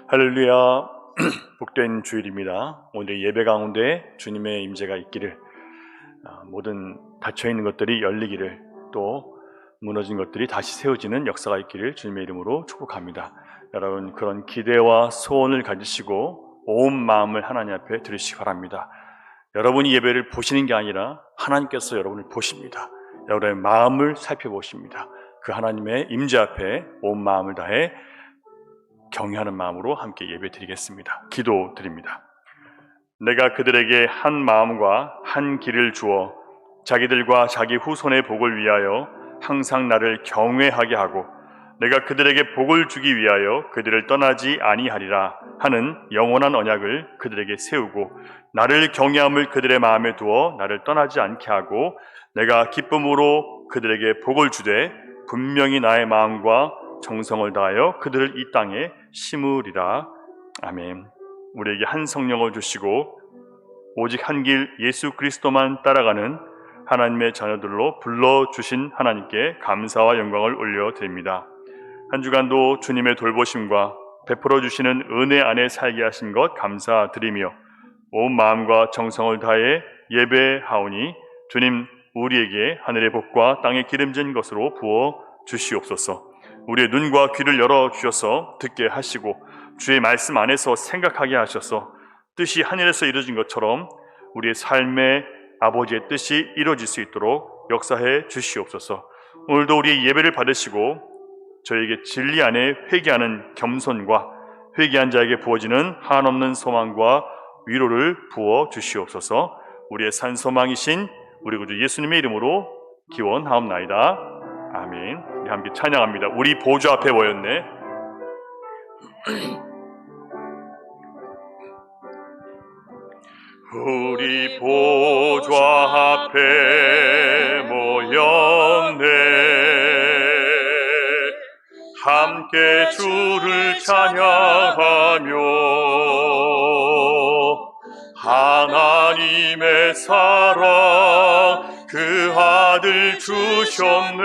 할렐루야. 복된 주일입니다. 오늘 예배 가운데 주님의 임재가 있기를, 모든 닫혀있는 것들이 열리기를, 또 무너진 것들이 다시 세워지는 역사가 있기를 주님의 이름으로 축복합니다. 여러분, 그런 기대와 소원을 가지시고 온 마음을 하나님 앞에 드리시기 바랍니다. 여러분이 예배를 보시는 게 아니라 하나님께서 여러분을 보십니다. 여러분의 마음을 살펴보십니다. 그 하나님의 임재 앞에 온 마음을 다해 경외하는 마음으로 함께 예배 드리겠습니다. 기도 드립니다. 내가 그들에게 한 마음과 한 길을 주어 자기들과 자기 후손의 복을 위하여 항상 나를 경외하게 하고 내가 그들에게 복을 주기 위하여 그들을 떠나지 아니하리라 하는 영원한 언약을 그들에게 세우고 나를 경외함을 그들의 마음에 두어 나를 떠나지 않게 하고 내가 기쁨으로 그들에게 복을 주되 분명히 나의 마음과 정성을 다하여 그들을 이 땅에 심으리라. 아멘. 우리에게 한 성령을 주시고 오직 한 길 예수 그리스도만 따라가는 하나님의 자녀들로 불러주신 하나님께 감사와 영광을 올려드립니다. 한 주간도 주님의 돌보심과 베풀어 주시는 은혜 안에 살게 하신 것 감사드리며 온 마음과 정성을 다해 예배하오니 주님, 우리에게 하늘의 복과 땅의 기름진 것으로 부어 주시옵소서. 우리의 눈과 귀를 열어주셔서 듣게 하시고 주의 말씀 안에서 생각하게 하셔서 뜻이 하늘에서 이루어진 것처럼 우리의 삶의 아버지의 뜻이 이루어질 수 있도록 역사해 주시옵소서. 오늘도 우리의 예배를 받으시고 저에게 진리 안에 회개하는 겸손과 회개한 자에게 부어지는 한없는 소망과 위로를 부어 주시옵소서. 우리의 산소망이신 우리 구주 예수님의 이름으로 기원하옵나이다. 아멘. 우리 함께 찬양합니다. 우리 보좌 앞에 모였네. 우리 보좌 앞에 모였네. 함께 주를 찬양하며 하나님의 사랑 그 아들 주셨네.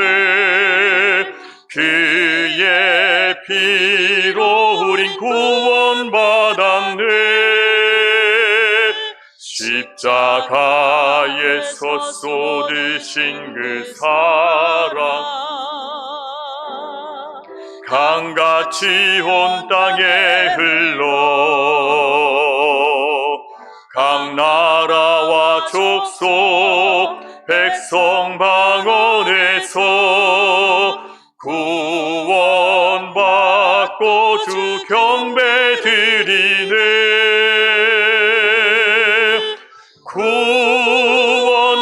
그의 피로 우린 구원받았네. 십자가에서 쏟으신 그 사랑 강같이 온 땅에 흘러 각 나라와 족속 백성 방언에서 구원받고 주 경배 드리네.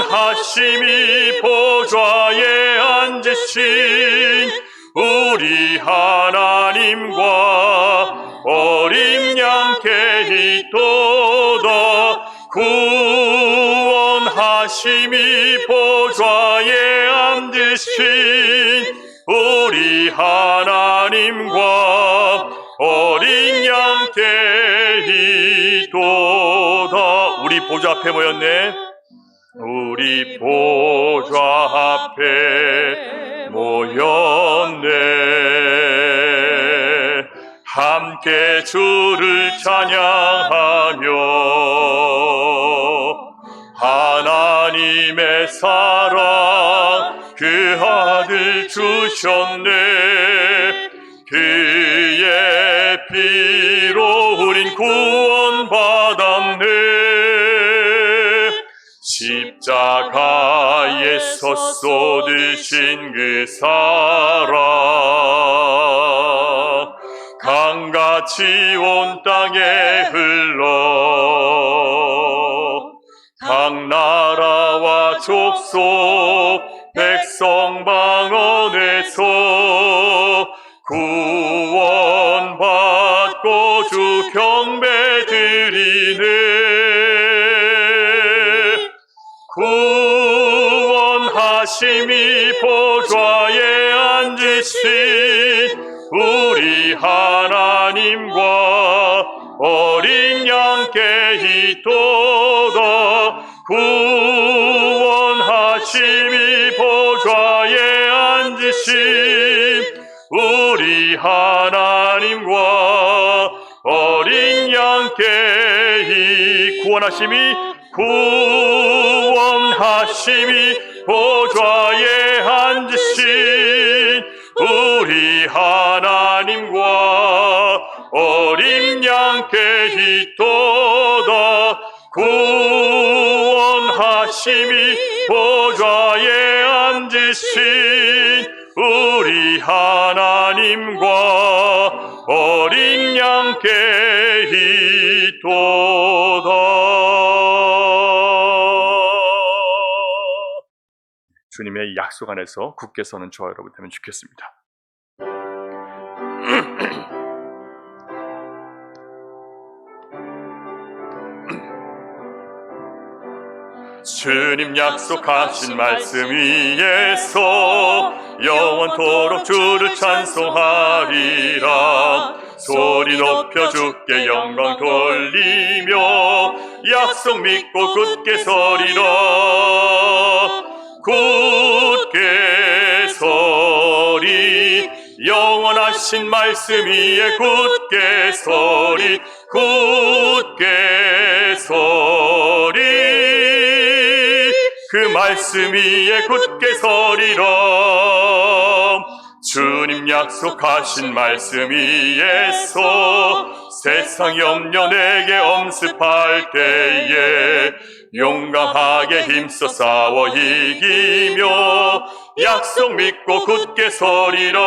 구원하심이 보좌에 앉으신 우리 하나님과 어린 양께 있도다. 구원하심이 보좌에 앉으신 우리 하나님과 어린 양께 있도다. 우리 보좌 앞에 모였네. 우리 보좌 앞에 모였네. 함께 주를 찬양하며 하나님의 사랑 그 아들 주셨네. 그의 피로 우린 구원받았네. 십자가에서 쏟으신 그 사랑 강같이 온 땅에 흘러 각 나라와 족속 백성 방언에서 구원받고 주 경배 드리네. 구원하심이 보좌에 앉으신 우리 하나님과 어린 양께 있도다. 구원하심이 보좌에 앉으신 앉으신 우리 하나님과 어린 양께 이 구원하심이 보좌에 앉으신 우리 하나님과 어린 양께 있도다. 구원하심이 보좌에 앉으신 우리 하나님과 어린 양께 있도다. 주님의 약속 안에서 굳게 서는 저와 여러분 되면 좋겠습니다. 주님 약속하신 말씀 위에서 영원토록 주를 찬송하리라. 소리 높여 주께 영광 돌리며 약속 믿고 굳게 서리라. 굳게 서리 영원하신 말씀 위에 굳게 서리. 굳게 서리 그 말씀 위에 굳게 서리라. 주님 약속하신 말씀 위에서 세상 염려 내게 엄습할 때에 용감하게 힘써 싸워 이기며 약속 믿고 굳게 서리라.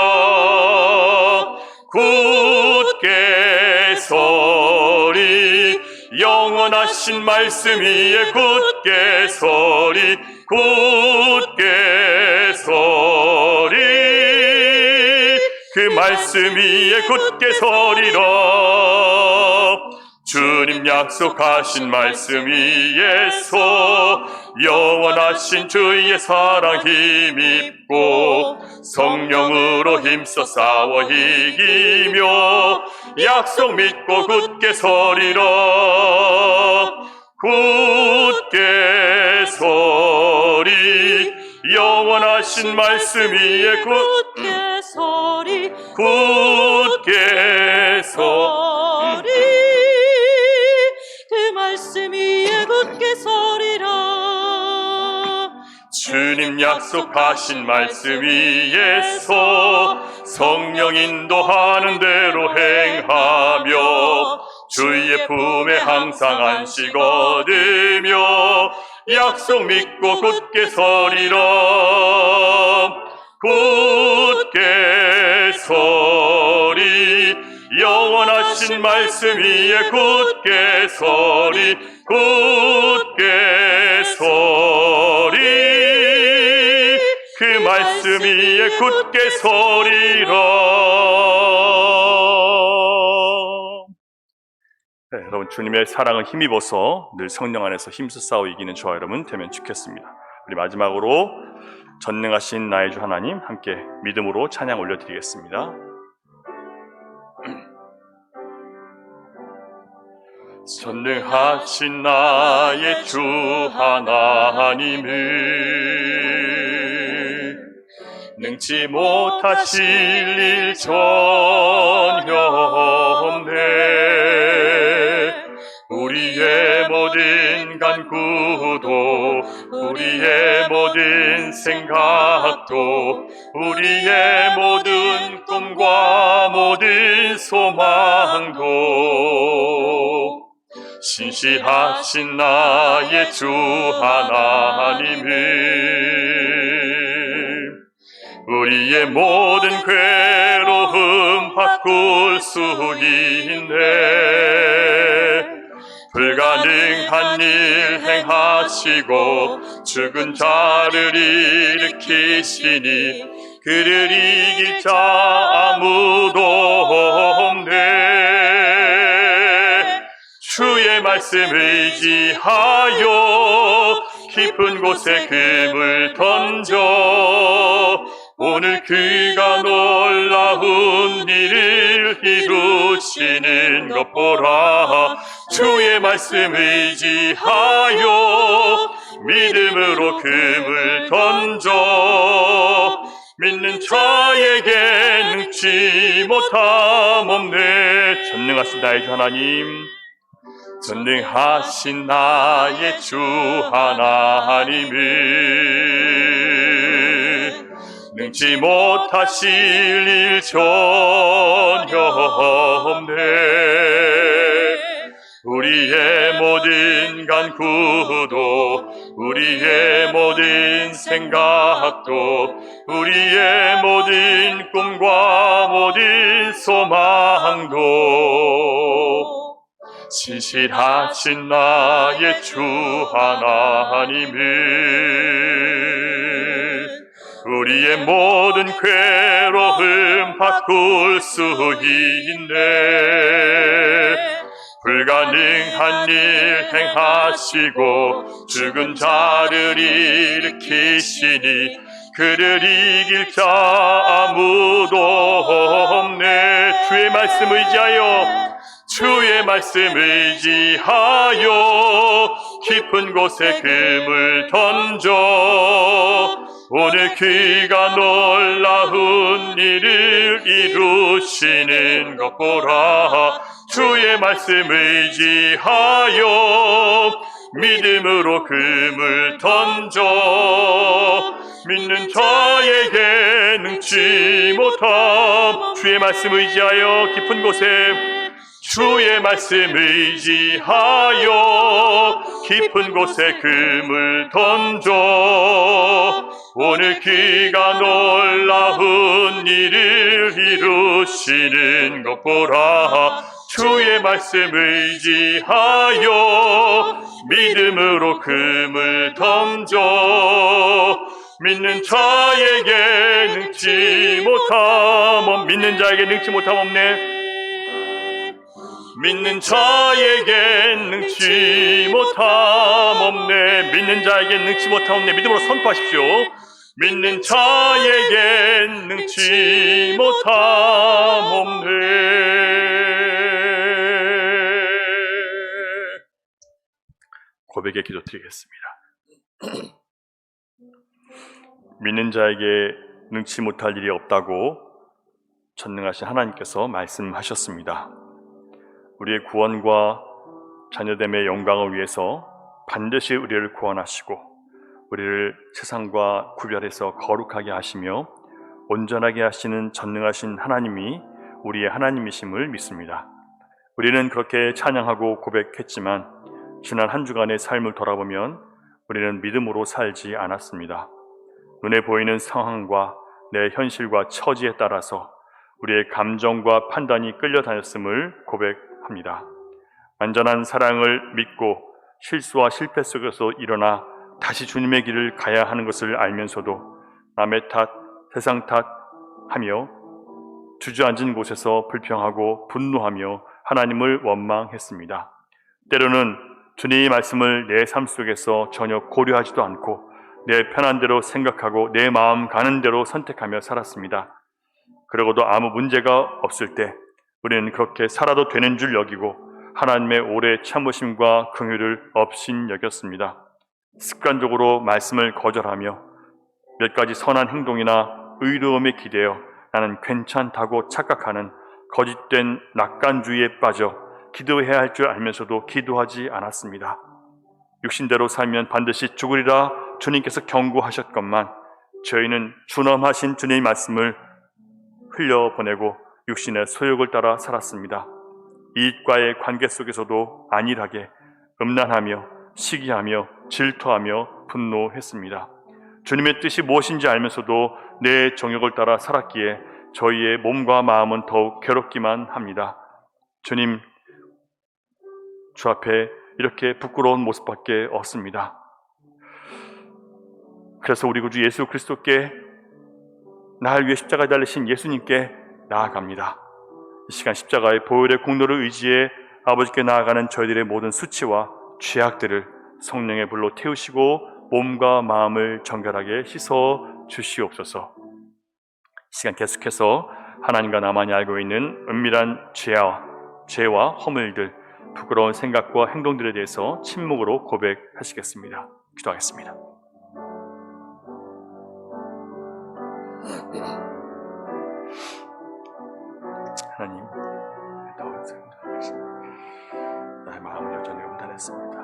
굳게 서리 영원하신 말씀 위에 굳게 서리. 굳게 서리 그 말씀 위에 굳게 서리라. 주님 약속하신 말씀 위에서 영원하신 주의 사랑 힘입고 성령으로 힘써 싸워 이기며 약속 믿고 굳게 서리라. 굳게 서리 영원하신 말씀 위에 굳게 서리. 굳게 서리 그 말씀 위에 굳게 서리라. 주님 약속하신 말씀 위에서 성령 인도하는 대로 행하며 주의 품에 항상 안식 얻으며 약속 믿고 굳게 서리라. 굳게 서리 영원하신 말씀 위에 굳게 서리. 굳게 서리 그 말씀 위에 굳게 서리라. 네, 여러분 주님의 사랑을 힘입어서 늘 성령 안에서 힘써 싸워 이기는 저와 여러분 되면 좋겠습니다. 우리 마지막으로 전능하신 나의 주 하나님 함께 믿음으로 찬양 올려드리겠습니다. 전능하신 나의 주 하나님을 능치 못하실 일 전혀 없네. 우리의 모든 간구도 우리의 모든 생각도 우리의 모든 꿈과 모든 소망도 신실하신 나의 주 하나님을 우리의 모든 괴로움 바꿀 수 있네. 불가능한 일 행하시고 죽은 자를 일으키시니 그를 이길 자 아무도 없네. 주의 말씀 의지하여 깊은 곳에 금을 던져 오늘 그가 놀라운 일을 이루시는 것 보라. 주의 말씀 의지하여 믿음으로 금을 던져 믿는 자에게 능치 못함 없네. 전능하신 나의 주 하나님, 전능하신 나의 주 하나님은 능치 못하실 일 전혀 없네. 우리의 모든 간구도, 우리의 모든 생각도, 우리의 모든 꿈과 모든 소망도 신실하신 나의 주 하나님은 우리의 모든 괴로움 바꿀 수 있네. 불가능한 일 행하시고 죽은 자를 일으키시니 그를 이길 자 아무도 없네. 주의 말씀 의지하여, 주의 말씀 의지하여 깊은 곳에 금을 던져 오늘 그가 놀라운 일을 이루시는 것 보라. 주의 말씀 의지하여 믿음으로 금을 던져 믿는 자에게 능치 못함. 주의 말씀 의지하여 깊은 곳에, 주의 말씀 의지하여 깊은 곳에 금을 던져 오늘 그가 놀라운 일을 이루시는 것 보라. 주의 말씀 의지하여 믿음으로 금을 던져 믿는 자에게 능치 못함. 믿는 자에게 능치 못함 없네. 믿는 자에게 능치 못함 없네. 믿는 자에게 능치 못함 없네. 믿음으로 선포하십시오. 믿는 자에게 능치 못함 없네. 고백의 기도 드리겠습니다. 믿는 자에게 능치 못할 일이 없다고 전능하신 하나님께서 말씀하셨습니다. 우리의 구원과 자녀됨의 영광을 위해서 반드시 우리를 구원하시고 우리를 세상과 구별해서 거룩하게 하시며 온전하게 하시는 전능하신 하나님이 우리의 하나님이심을 믿습니다. 우리는 그렇게 찬양하고 고백했지만 지난 한 주간의 삶을 돌아보면 우리는 믿음으로 살지 않았습니다. 눈에 보이는 상황과 내 현실과 처지에 따라서 우리의 감정과 판단이 끌려다녔음을 고백합니다. 완전한 사랑을 믿고 실수와 실패 속에서 일어나 다시 주님의 길을 가야 하는 것을 알면서도 남의 탓, 세상 탓하며 주저앉은 곳에서 불평하고 분노하며 하나님을 원망했습니다. 때로는 주님의 말씀을 내 삶 속에서 전혀 고려하지도 않고 내 편한 대로 생각하고 내 마음 가는 대로 선택하며 살았습니다. 그러고도 아무 문제가 없을 때 우리는 그렇게 살아도 되는 줄 여기고 하나님의 오래 참으심과 긍휼을 업신여겼습니다. 습관적으로 말씀을 거절하며 몇 가지 선한 행동이나 의로움에 기대어 나는 괜찮다고 착각하는 거짓된 낙관주의에 빠져 기도해야 할 줄 알면서도 기도하지 않았습니다. 육신대로 살면 반드시 죽으리라 주님께서 경고하셨건만 저희는 준엄하신 주님의 말씀을 흘려보내고 육신의 소욕을 따라 살았습니다. 이익과의 관계 속에서도 안일하게 음란하며 시기하며 질투하며 분노했습니다. 주님의 뜻이 무엇인지 알면서도 내 정욕을 따라 살았기에 저희의 몸과 마음은 더욱 괴롭기만 합니다. 주님, 주 앞에 이렇게 부끄러운 모습밖에 없습니다. 그래서 우리 구주 예수 그리스도께, 나를 위해 십자가에 달리신 예수님께 나아갑니다. 이 시간 십자가의 보혈의 공로를 의지해 아버지께 나아가는 저희들의 모든 수치와 죄악들을 성령의 불로 태우시고 몸과 마음을 정결하게 씻어 주시옵소서. 이 시간 계속해서 하나님과 나만이 알고 있는 은밀한 죄와 허물들, 부끄러운 생각과 행동들에 대해서 침묵으로 고백하시겠습니다. 기도하겠습니다. 하나님, 나의 마음은 여전히 음란했습니다.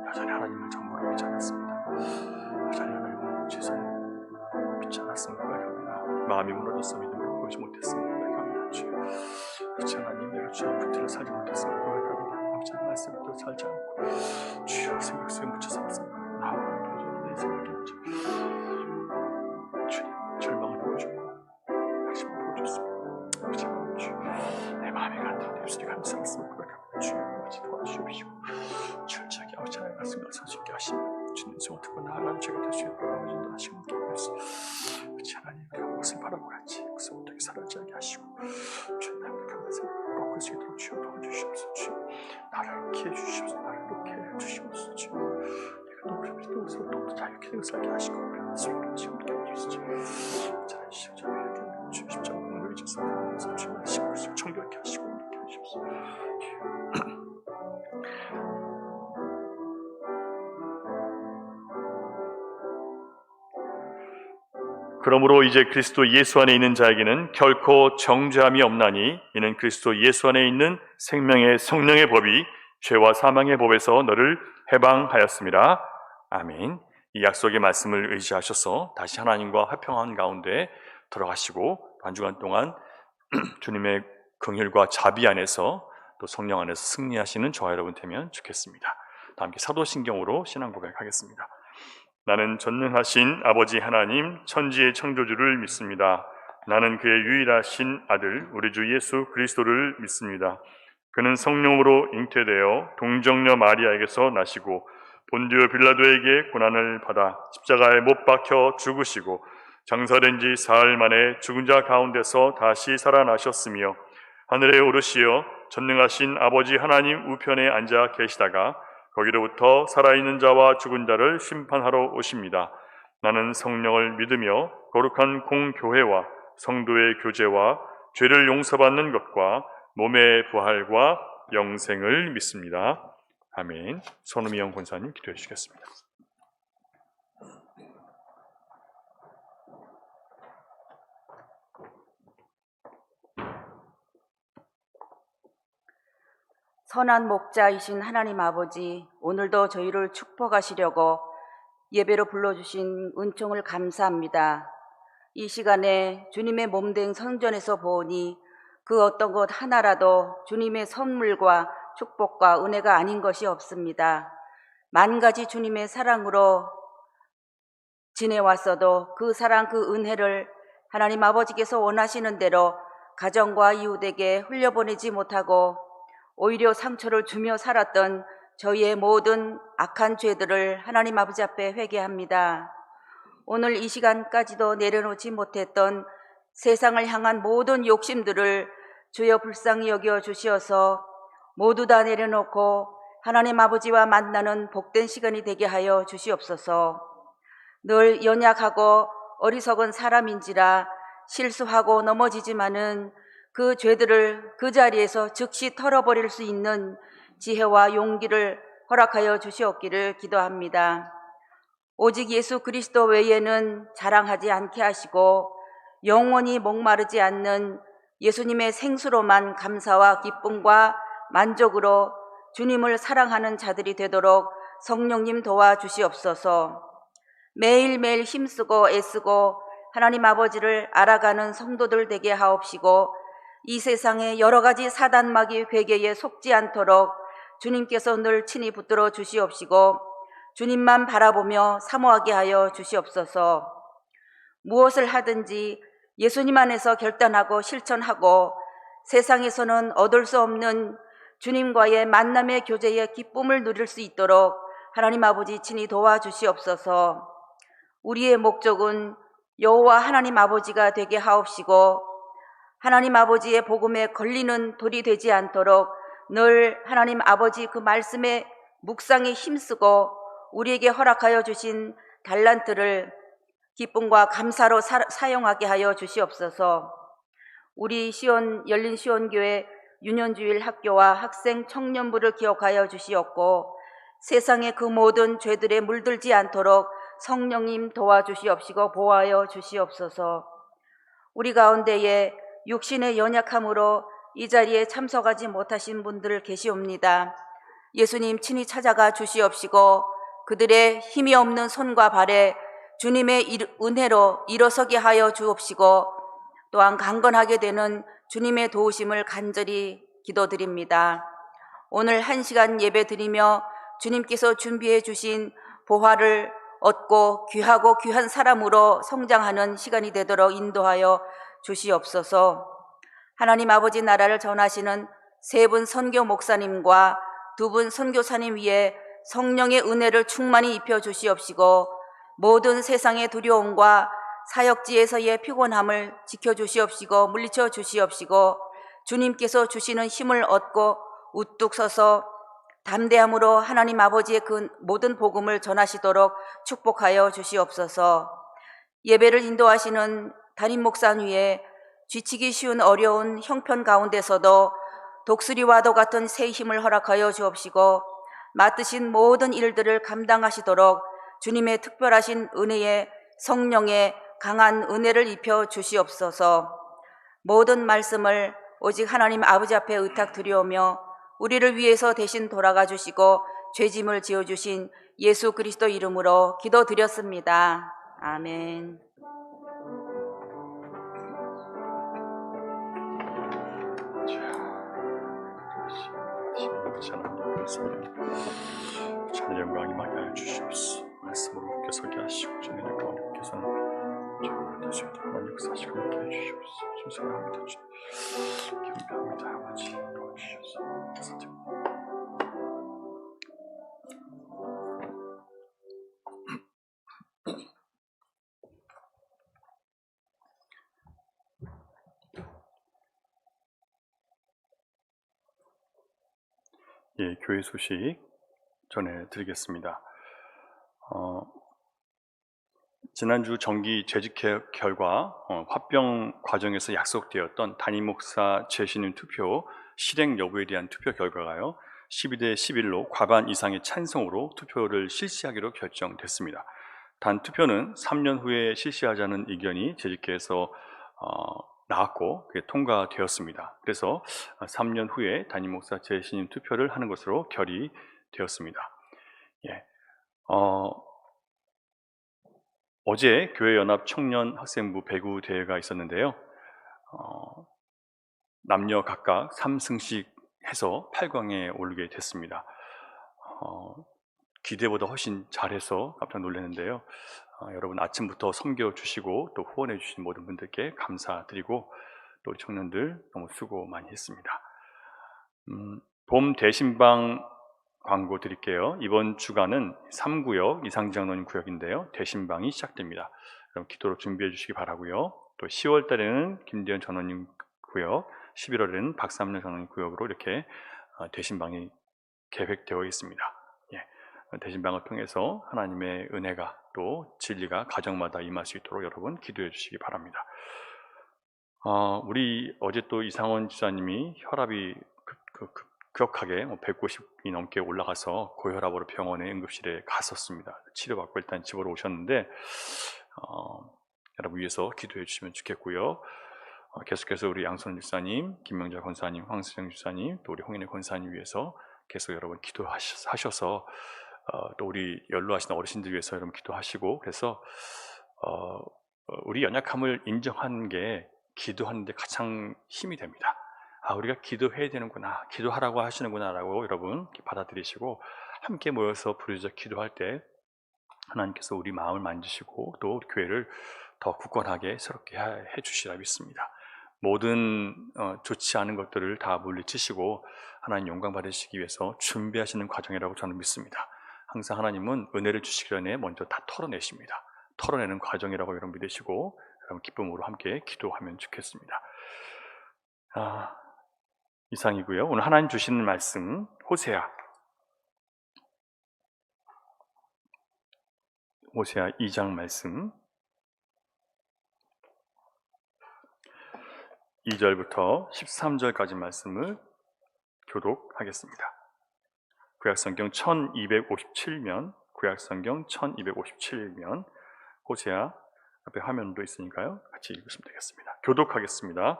여전히 하나님을 전부로 믿지 않았습니다. 여전히 하나님을 최선을 믿지 않았습니다. 마음이 무너졌어 믿음을 보이지 못했습니다. 그렇지 하나님, 내가 주의 붙들어 살지 못했습니다. 아버지 말씀도 살지 않고 주여 생각 속에 묻혀 살았습니다. 나와 보여주는 내 생각에 묻혀 주님 절망을 보여주고 낙심을 보여줬습니다. 아버지 내 마음이 간절히 입술이 감사했습니다. 주여 아버지 도와주십시오. 철저하게 아버지 하나님 말씀을 살 수 있게 하시고 주님 성을 듣고 나아가는 제가 될 수 있도록 아버지도 하시고 기도했습니다. 아버지 하나님 그 무엇을 바라고 같이 그것을 어떻게 살아야지 하게 하시고 주님 나의 강한 생각을 꺾을 수 있도록 주여 도와주시옵소서. 주여 나를 기해 주시옵소서. 나를 이렇게 해주시옵소서. 주여 내가 너무 스스로 또 자유케 살게 하시고 변한 소리를 지금 깨워주시옵소서. 잘해주시오. 잘해주시오. 주여 십자가 공로에 주셔서 주여 시골을 청결케 하시고 이렇게 하시옵소서. 그러므로 이제 그리스도 예수 안에 있는 자에게는 결코 정죄함이 없나니 이는 그리스도 예수 안에 있는 생명의 성령의 법이 죄와 사망의 법에서 너를 해방하였습니다. 아멘. 이 약속의 말씀을 의지하셔서 다시 하나님과 화평한 가운데 들어가시고 한 주간 동안 주님의 긍휼과 자비 안에서 또 성령 안에서 승리하시는 저와 여러분 되면 좋겠습니다. 다 함께 사도신경으로 신앙 고백하겠습니다. 나는 전능하신 아버지 하나님 천지의 창조주를 믿습니다. 나는 그의 유일하신 아들 우리 주 예수 그리스도를 믿습니다. 그는 성령으로 잉태되어 동정녀 마리아에게서 나시고 본디오 빌라도에게 고난을 받아 십자가에 못 박혀 죽으시고 장사된 지 사흘 만에 죽은 자 가운데서 다시 살아나셨으며 하늘에 오르시어 전능하신 아버지 하나님 우편에 앉아 계시다가 거기로부터 살아있는 자와 죽은 자를 심판하러 오십니다. 나는 성령을 믿으며 거룩한 공교회와 성도의 교제와 죄를 용서받는 것과 몸의 부활과 영생을 믿습니다. 아멘. 손음이영 권사님 기도해 주시겠습니다. 선한 목자이신 하나님 아버지, 오늘도 저희를 축복하시려고 예배로 불러주신 은총을 감사합니다. 이 시간에 주님의 몸된 성전에서 보니 그 어떤 것 하나라도 주님의 선물과 축복과 은혜가 아닌 것이 없습니다. 만 가지 주님의 사랑으로 지내왔어도 그 사랑 그 은혜를 하나님 아버지께서 원하시는 대로 가정과 이웃에게 흘려보내지 못하고 오히려 상처를 주며 살았던 저희의 모든 악한 죄들을 하나님 아버지 앞에 회개합니다. 오늘 이 시간까지도 내려놓지 못했던 세상을 향한 모든 욕심들을 주여 불쌍히 여겨 주시어서 모두 다 내려놓고 하나님 아버지와 만나는 복된 시간이 되게 하여 주시옵소서. 늘 연약하고 어리석은 사람인지라 실수하고 넘어지지만은 그 죄들을 그 자리에서 즉시 털어버릴 수 있는 지혜와 용기를 허락하여 주시옵기를 기도합니다. 오직 예수 그리스도 외에는 자랑하지 않게 하시고 영원히 목마르지 않는 예수님의 생수로만 감사와 기쁨과 만족으로 주님을 사랑하는 자들이 되도록 성령님 도와주시옵소서. 매일매일 힘쓰고 애쓰고 하나님 아버지를 알아가는 성도들 되게 하옵시고 이 세상의 여러 가지 사단마귀 괴계에 속지 않도록 주님께서 늘 친히 붙들어 주시옵시고 주님만 바라보며 사모하게 하여 주시옵소서. 무엇을 하든지 예수님 안에서 결단하고 실천하고 세상에서는 얻을 수 없는 주님과의 만남의 교제의 기쁨을 누릴 수 있도록 하나님 아버지 친히 도와주시옵소서. 우리의 목적은 여호와 하나님 아버지가 되게 하옵시고 하나님 아버지의 복음에 걸리는 돌이 되지 않도록 늘 하나님 아버지 그 말씀에 묵상에 힘쓰고 우리에게 허락하여 주신 달란트를 기쁨과 감사로 사용하게 하여 주시옵소서. 우리 열린 시온교회 유년주일 학교와 학생 청년부를 기억하여 주시옵고 세상의 그 모든 죄들에 물들지 않도록 성령님 도와주시옵시고 보호하여 주시옵소서. 우리 가운데에 육신의 연약함으로 이 자리에 참석하지 못하신 분들 계시옵니다. 예수님 친히 찾아가 주시옵시고 그들의 힘이 없는 손과 발에 주님의 은혜로 일어서게 하여 주옵시고 또한 강건하게 되는 주님의 도우심을 간절히 기도드립니다. 오늘 1시간 예배 드리며 주님께서 준비해 주신 보화를 얻고 귀하고 귀한 사람으로 성장하는 시간이 되도록 인도하여 주시옵소서. 하나님 아버지 나라를 전하시는 3분 선교 목사님과 2분 선교사님 위에 성령의 은혜를 충만히 입혀 주시옵시고 모든 세상의 두려움과 사역지에서의 피곤함을 지켜주시옵시고 물리쳐 주시옵시고 주님께서 주시는 힘을 얻고 우뚝 서서 담대함으로 하나님 아버지의 그 모든 복음을 전하시도록 축복하여 주시옵소서. 예배를 인도하시는 담임 목사 위에 지치기 쉬운 어려운 형편 가운데서도 독수리와도 같은 새 힘을 허락하여 주옵시고 맡으신 모든 일들을 감당하시도록 주님의 특별하신 은혜의 성령의 강한 은혜를 입혀 주시옵소서. 모든 말씀을 오직 하나님 아버지 앞에 의탁드리오며 우리를 위해서 대신 돌아가 주시고 죄짐을 지어주신 예수 그리스도 이름으로 기도드렸습니다. 아멘. 하늘 영광이 많이 하여 주시옵소서. 말씀으로 함께 서게 하시고 주님의 가운데께서는 저와 되시고 하나님 역사하시고 함께 해주시옵소서. 감사합니다. 기도합니다. 아버지 도와주시옵소서. 예, 교회 소식 전해드리겠습니다. 지난주 정기 재직개혁 결과 화병 과정에서 약속되었던 담임 목사 재신임 투표 실행 여부에 대한 투표 결과가요 12대 11로 과반 이상의 찬성으로 투표를 실시하기로 결정됐습니다. 단 투표는 3년 후에 실시하자는 의견이 재직회에서 나왔고 그게 통과되었습니다. 그래서 3년 후에 담임 목사 재신임 투표를 하는 것으로 결의되었습니다. 예. 어제 교회연합 청년 학생부 배구 대회가 있었는데요. 남녀 각각 3승씩 해서 8강에 오르게 됐습니다. 기대보다 훨씬 잘해서 깜짝 놀랐는데요. 여러분 아침부터 섬겨주시고 또 후원해주신 모든 분들께 감사드리고 또 청년들 너무 수고 많이 했습니다. 봄 대신방 광고 드릴게요. 이번 주간은 3구역 이상장로님 구역인데요. 대신방이 시작됩니다. 그럼 기도로 준비해 주시기 바라고요. 또 10월 달에는 김대현 전원님 구역, 11월에는 박삼렬 전원님 구역으로 이렇게 대신방이 계획되어 있습니다. 예. 대신방을 통해서 하나님의 은혜가 또 진리가 가정마다 임할 수 있도록 여러분 기도해 주시기 바랍니다. 우리 어제 또 이상원 지사님이 혈압이 급격하게 190이 넘게 올라가서 고혈압으로 병원에 응급실에 갔었습니다. 치료받고 일단 집으로 오셨는데 여러분 위해서 기도해 주시면 좋겠고요. 계속해서 우리 양손 집사님, 김명자 권사님, 황수정 집사님, 또 우리 홍인혜 권사님 위해서 계속 여러분 기도하셔서 또 우리 연로하신 어르신들 위해서 여러분 기도하시고 그래서 우리 연약함을 인정하는 게 기도하는데 가장 힘이 됩니다. 우리가 기도해야 되는구나, 기도하라고 하시는구나 라고 여러분 받아들이시고 함께 모여서 부르짖어 기도할 때 하나님께서 우리 마음을 만지시고 또 우리 교회를 더 굳건하게 새롭게 해주시라 믿습니다. 모든 좋지 않은 것들을 다 물리치시고 하나님 영광 받으시기 위해서 준비하시는 과정이라고 저는 믿습니다. 항상 하나님은 은혜를 주시기 전에 먼저 다 털어내십니다. 털어내는 과정이라고 여러분 믿으시고 여러분 기쁨으로 함께 기도하면 좋겠습니다. 이상이고요. 오늘 하나님 주시는 말씀 호세아 2장 말씀 2절부터 13절까지 말씀을 교독하겠습니다. 구약성경 1257면 구약성경 1257면 호세아 앞에 화면도 있으니까요. 같이 읽으시면 되겠습니다. 교독하겠습니다.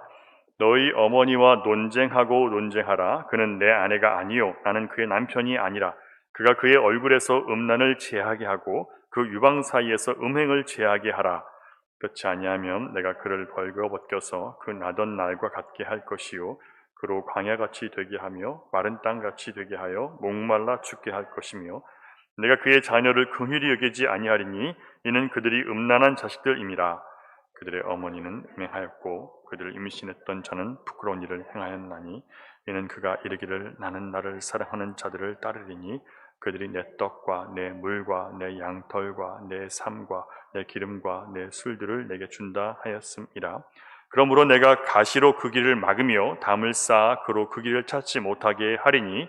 너희 어머니와 논쟁하라. 그는 내 아내가 아니요 나는 그의 남편이 아니라 그가 그의 얼굴에서 음란을 제하게 하고 그 유방 사이에서 음행을 제하게 하라. 그렇지 아니하면 내가 그를 벌거벗겨서 그 나던 날과 같게 할 것이요 그로 광야같이 되게 하며 마른 땅같이 되게 하여 목말라 죽게 할 것이며 내가 그의 자녀를 긍휼히 여기지 아니하리니 이는 그들이 음란한 자식들임이라. 그들의 어머니는 음행하였고 그들을 임신했던 저는 부끄러운 일을 행하였나니 이는 그가 이르기를 나는 나를 사랑하는 자들을 따르리니 그들이 내 떡과 내 물과 내 양털과 내 삶과 내 기름과 내 술들을 내게 준다 하였음이라. 그러므로 내가 가시로 그 길을 막으며 담을 쌓아 그로 그 길을 찾지 못하게 하리니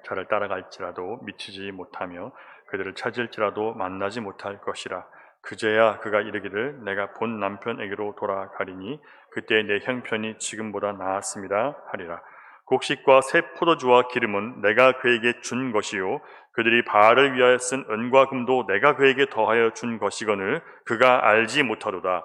저를 따라갈지라도 미치지 못하며 그들을 찾을지라도 만나지 못할 것이라. 그제야 그가 이르기를 내가 본 남편에게로 돌아가리니 그때 내 형편이 지금보다 나았습니다 하리라. 곡식과 새 포도주와 기름은 내가 그에게 준 것이요 그들이 바알을 위하여 쓴 은과 금도 내가 그에게 더하여 준 것이거늘 그가 알지 못하도다.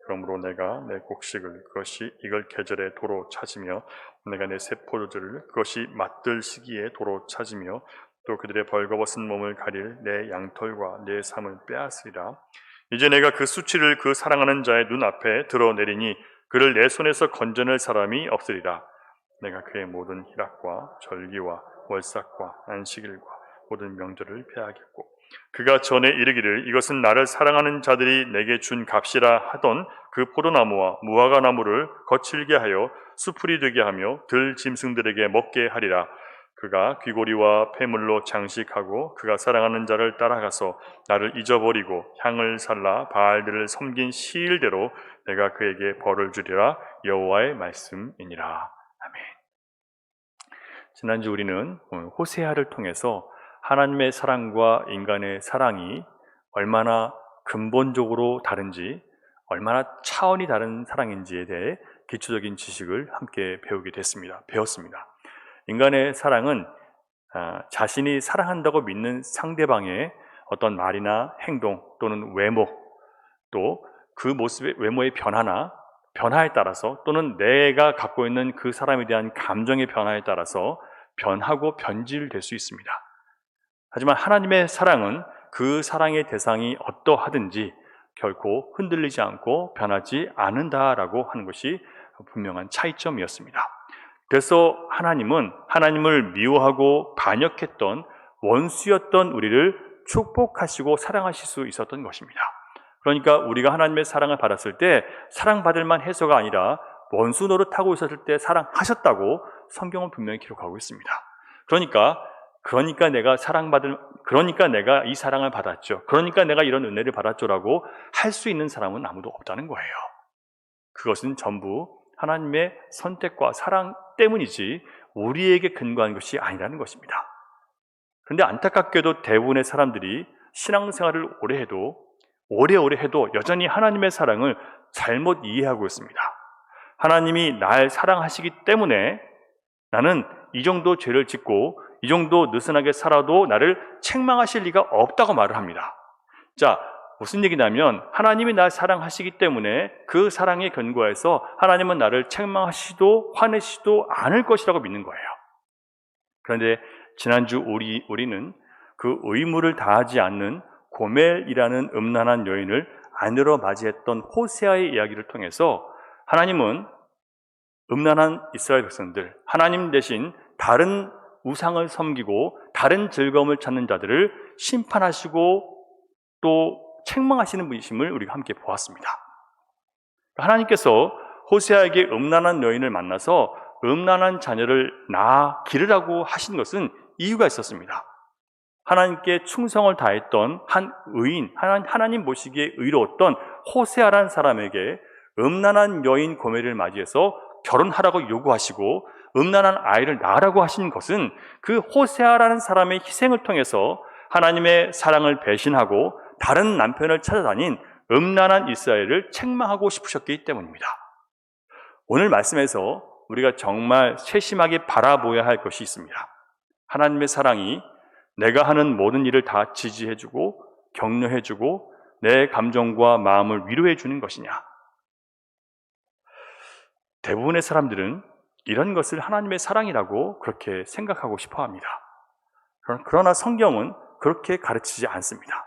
그러므로 내가 내 곡식을 그것이 익을 계절에 도로 찾으며 내가 내 새 포도주를 그것이 맛들 시기에 도로 찾으며 또 그들의 벌거벗은 몸을 가릴 내 양털과 내 삶을 빼앗으리라. 이제 내가 그 수치를 그 사랑하는 자의 눈앞에 드러내리니 그를 내 손에서 건져낼 사람이 없으리라. 내가 그의 모든 희락과 절기와 월삭과 안식일과 모든 명절을 폐하겠고 그가 전에 이르기를 이것은 나를 사랑하는 자들이 내게 준 값이라 하던 그 포도나무와 무화과 나무를 거칠게 하여 수풀이 되게 하며 들 짐승들에게 먹게 하리라. 그가 귀고리와 폐물로 장식하고 그가 사랑하는 자를 따라가서 나를 잊어버리고 향을 살라 바알들을 섬긴 시일대로 내가 그에게 벌을 주리라. 여호와의 말씀이니라. 아멘. 지난주 우리는 호세아를 통해서 하나님의 사랑과 인간의 사랑이 얼마나 근본적으로 다른지, 얼마나 차원이 다른 사랑인지에 대해 기초적인 지식을 함께 배웠습니다. 인간의 사랑은 자신이 사랑한다고 믿는 상대방의 어떤 말이나 행동 또는 외모, 또 그 모습의 외모의 변화에 따라서 또는 내가 갖고 있는 그 사람에 대한 감정의 변화에 따라서 변하고 변질될 수 있습니다. 하지만 하나님의 사랑은 그 사랑의 대상이 어떠하든지 결코 흔들리지 않고 변하지 않는다라고 하는 것이 분명한 차이점이었습니다. 그래서 하나님은 하나님을 미워하고 반역했던 원수였던 우리를 축복하시고 사랑하실 수 있었던 것입니다. 그러니까 우리가 하나님의 사랑을 받았을 때 사랑받을 만 해서가 아니라 원수 노릇하고 있었을 때 사랑하셨다고 성경은 분명히 기록하고 있습니다. 그러니까 내가 이 사랑을 받았죠. 그러니까 내가 이런 은혜를 받았죠라고 할 수 있는 사람은 아무도 없다는 거예요. 그것은 전부 하나님의 선택과 사랑 때문이지 우리에게 근거한 것이 아니라는 것입니다. 그런데 안타깝게도 대부분의 사람들이 신앙생활을 오래오래 해도 여전히 하나님의 사랑을 잘못 이해하고 있습니다. 하나님이 날 사랑하시기 때문에 나는 이 정도 죄를 짓고 이 정도 느슨하게 살아도 나를 책망하실 리가 없다고 말을 합니다. 자, 무슨 얘기냐면 하나님이 날 사랑하시기 때문에 그 사랑에 근거해서 하나님은 나를 책망하시도 화내시도 않을 것이라고 믿는 거예요. 그런데 지난주 우리는 그 의무를 다하지 않는 고멜이라는 음란한 여인을 아내로 맞이했던 호세아의 이야기를 통해서 하나님은 음란한 이스라엘 백성들, 하나님 대신 다른 우상을 섬기고 다른 즐거움을 찾는 자들을 심판하시고 또 책망하시는 분이심을 우리가 함께 보았습니다. 하나님께서 호세아에게 음란한 여인을 만나서 음란한 자녀를 기르라고 하신 것은 이유가 있었습니다. 하나님께 충성을 다했던 한 의인, 하나님 보시기에 의로웠던 호세아라는 사람에게 음란한 여인 고멜을 맞이해서 결혼하라고 요구하시고 음란한 아이를 낳으라고 하신 것은 그 호세아라는 사람의 희생을 통해서 하나님의 사랑을 배신하고 다른 남편을 찾아다닌 음란한 이스라엘을 책망하고 싶으셨기 때문입니다. 오늘 말씀에서 우리가 정말 세심하게 바라보아야 할 것이 있습니다. 하나님의 사랑이 내가 하는 모든 일을 다 지지해주고 격려해주고 내 감정과 마음을 위로해주는 것이냐? 대부분의 사람들은 이런 것을 하나님의 사랑이라고 그렇게 생각하고 싶어 합니다. 그러나 성경은 그렇게 가르치지 않습니다.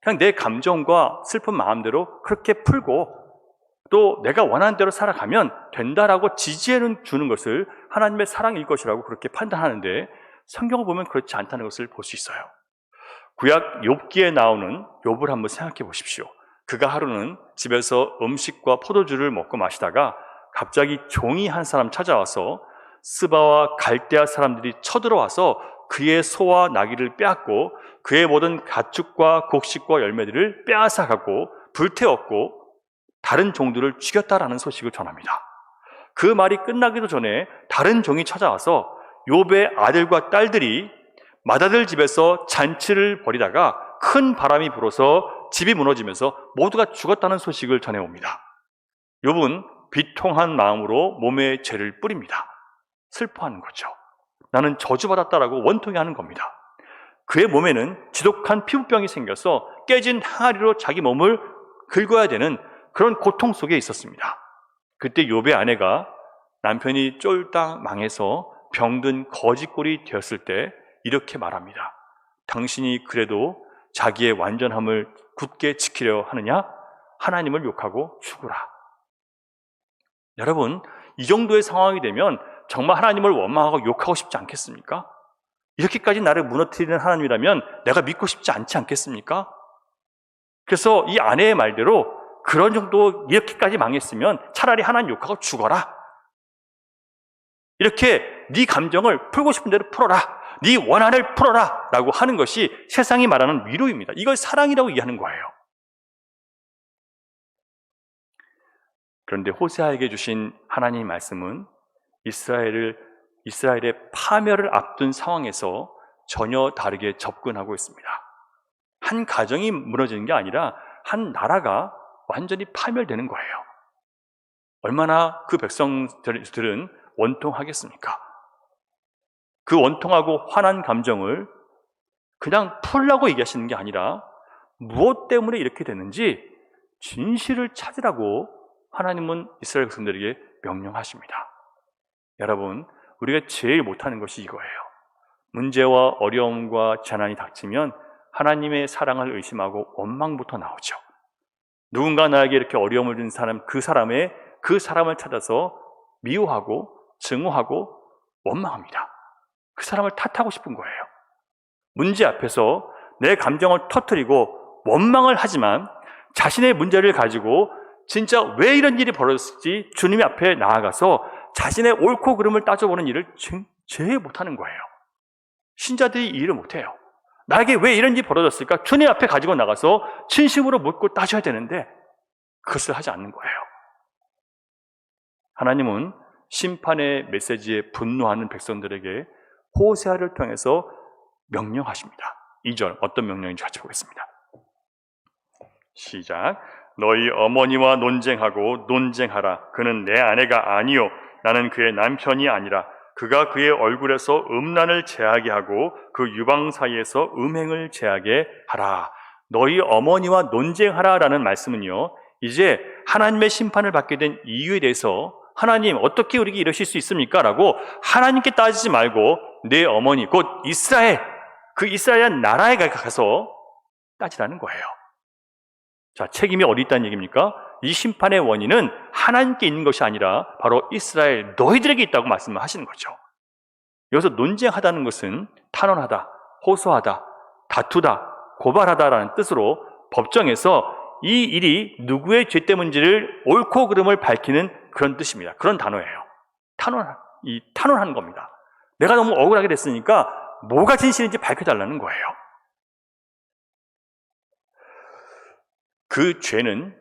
그냥 내 감정과 슬픈 마음대로 그렇게 풀고 또 내가 원하는 대로 살아가면 된다라고 지지해 주는 것을 하나님의 사랑일 것이라고 그렇게 판단하는데 성경을 보면 그렇지 않다는 것을 볼 수 있어요. 구약 욥기에 나오는 욥을 한번 생각해 보십시오. 그가 하루는 집에서 음식과 포도주를 먹고 마시다가 갑자기 종이 한 사람 찾아와서 스바와 갈대아 사람들이 쳐들어와서 그의 소와 나귀를 빼앗고 그의 모든 가축과 곡식과 열매들을 빼앗아가고 불태웠고 다른 종들을 죽였다라는 소식을 전합니다. 그 말이 끝나기도 전에 다른 종이 찾아와서 욥의 아들과 딸들이 맏아들 집에서 잔치를 벌이다가 큰 바람이 불어서 집이 무너지면서 모두가 죽었다는 소식을 전해옵니다. 욥은 비통한 마음으로 몸에 죄를 뿌립니다. 슬퍼하는 거죠. 나는 저주받았다라고 원통해하는 겁니다. 그의 몸에는 지독한 피부병이 생겨서 깨진 항아리로 자기 몸을 긁어야 되는 그런 고통 속에 있었습니다. 그때 욥의 아내가 남편이 쫄딱 망해서 병든 거지꼴이 되었을 때 이렇게 말합니다. 당신이 그래도 자기의 완전함을 굳게 지키려 하느냐? 하나님을 욕하고 죽으라. 여러분, 이 정도의 상황이 되면 정말 하나님을 원망하고 욕하고 싶지 않겠습니까? 이렇게까지 나를 무너뜨리는 하나님이라면 내가 믿고 싶지 않지 않겠습니까? 그래서 이 아내의 말대로 그런 정도 이렇게까지 망했으면 차라리 하나님 욕하고 죽어라. 이렇게 네 감정을 풀고 싶은 대로 풀어라. 네 원한을 풀어라 라고 하는 것이 세상이 말하는 위로입니다. 이걸 사랑이라고 이해하는 거예요. 그런데 호세아에게 주신 하나님의 말씀은 이스라엘의 파멸을 앞둔 상황에서 전혀 다르게 접근하고 있습니다. 한 가정이 무너지는 게 아니라 한 나라가 완전히 파멸되는 거예요. 얼마나 그 백성들은 원통하겠습니까? 그 원통하고 화난 감정을 그냥 풀라고 얘기하시는 게 아니라 무엇 때문에 이렇게 됐는지 진실을 찾으라고 하나님은 이스라엘 백성들에게 명령하십니다. 여러분, 우리가 제일 못하는 것이 이거예요. 문제와 어려움과 재난이 닥치면 하나님의 사랑을 의심하고 원망부터 나오죠. 누군가 나에게 이렇게 어려움을 준 사람, 그 사람을 찾아서 미워하고 증오하고 원망합니다. 그 사람을 탓하고 싶은 거예요. 문제 앞에서 내 감정을 터뜨리고 원망을 하지만 자신의 문제를 가지고 진짜 왜 이런 일이 벌어졌을지 주님 앞에 나아가서 자신의 옳고 그름을 따져보는 일을 제일 못하는 거예요. 신자들이 이 일을 못해요. 나에게 왜 이런 일이 벌어졌을까? 주님 앞에 가지고 나가서 진심으로 묻고 따져야 되는데 그것을 하지 않는 거예요. 하나님은 심판의 메시지에 분노하는 백성들에게 호세아를 통해서 명령하십니다. 2절 어떤 명령인지 같이 보겠습니다. 시작. 너희 어머니와 논쟁하고 논쟁하라. 그는 내 아내가 아니요 나는 그의 남편이 아니라 그가 그의 얼굴에서 음란을 제하게 하고 그 유방 사이에서 음행을 제하게 하라. 너희 어머니와 논쟁하라라는 말씀은요, 이제 하나님의 심판을 받게 된 이유에 대해서 하나님 어떻게 우리에게 이러실 수 있습니까? 라고 하나님께 따지지 말고 내 어머니 곧 이스라엘, 그 이스라엘 나라에 가서 따지라는 거예요. 자, 책임이 어디 있다는 얘기입니까? 이 심판의 원인은 하나님께 있는 것이 아니라 바로 이스라엘 너희들에게 있다고 말씀을 하시는 거죠. 여기서 논쟁하다는 것은 탄원하다, 호소하다, 다투다, 고발하다라는 뜻으로 법정에서 이 일이 누구의 죄 때문인지를 옳고 그름을 밝히는 그런 뜻입니다. 그런 단어예요. 탄원하는 겁니다. 내가 너무 억울하게 됐으니까 뭐가 진실인지 밝혀달라는 거예요. 그 죄는,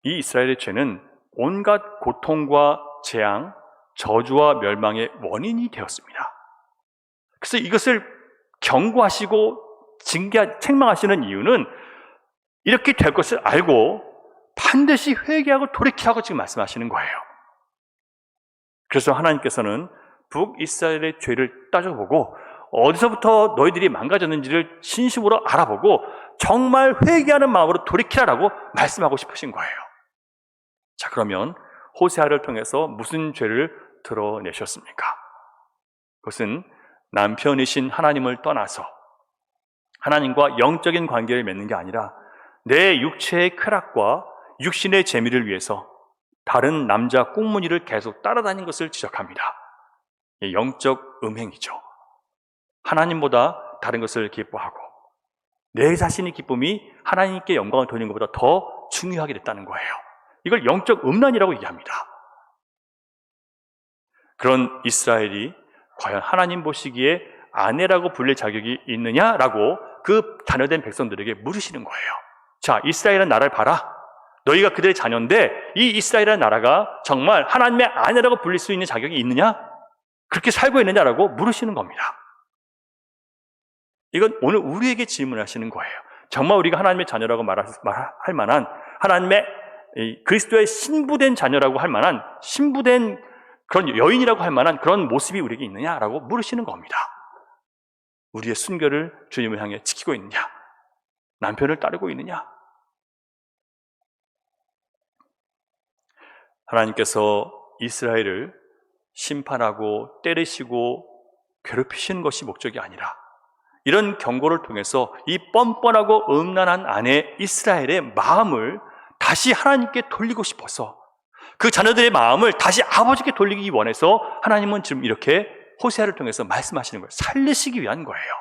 이 이스라엘의 죄는 온갖 고통과 재앙, 저주와 멸망의 원인이 되었습니다. 그래서 이것을 경고하시고 책망하시는 이유는 이렇게 될 것을 알고 반드시 회개하고 돌이키라고 지금 말씀하시는 거예요. 그래서 하나님께서는 북이스라엘의 죄를 따져보고 어디서부터 너희들이 망가졌는지를 진심으로 알아보고 정말 회개하는 마음으로 돌이키라라고 말씀하고 싶으신 거예요. 자, 그러면 호세아를 통해서 무슨 죄를 드러내셨습니까? 그것은 남편이신 하나님을 떠나서 하나님과 영적인 관계를 맺는 게 아니라 내 육체의 쾌락과 육신의 재미를 위해서 다른 남자 꽁무니를 계속 따라다닌 것을 지적합니다. 영적 음행이죠. 하나님보다 다른 것을 기뻐하고 내 자신의 기쁨이 하나님께 영광을 돌리는 것보다 더 중요하게 됐다는 거예요. 이걸 영적 음란이라고 얘기합니다. 그런 이스라엘이 과연 하나님 보시기에 아내라고 불릴 자격이 있느냐라고 그 자녀된 백성들에게 물으시는 거예요. 자, 이스라엘이라는 나라를 봐라. 너희가 그들의 자녀인데 이 이스라엘이라는 나라가 정말 하나님의 아내라고 불릴 수 있는 자격이 있느냐? 그렇게 살고 있느냐라고 물으시는 겁니다. 이건 오늘 우리에게 질문하시는 거예요. 정말 우리가 하나님의 자녀라고 말할 만한, 하나님의 그리스도의 신부된 자녀라고 할 만한, 신부된 그런 여인이라고 할 만한 그런 모습이 우리에게 있느냐라고 물으시는 겁니다. 우리의 순결을 주님을 향해 지키고 있느냐? 남편을 따르고 있느냐? 하나님께서 이스라엘을 심판하고 때리시고 괴롭히시는 것이 목적이 아니라 이런 경고를 통해서 이 뻔뻔하고 음란한 아내 이스라엘의 마음을 다시 하나님께 돌리고 싶어서 그 자녀들의 마음을 다시 아버지께 돌리기 원해서 하나님은 지금 이렇게 호세아를 통해서 말씀하시는 거예요. 살리시기 위한 거예요.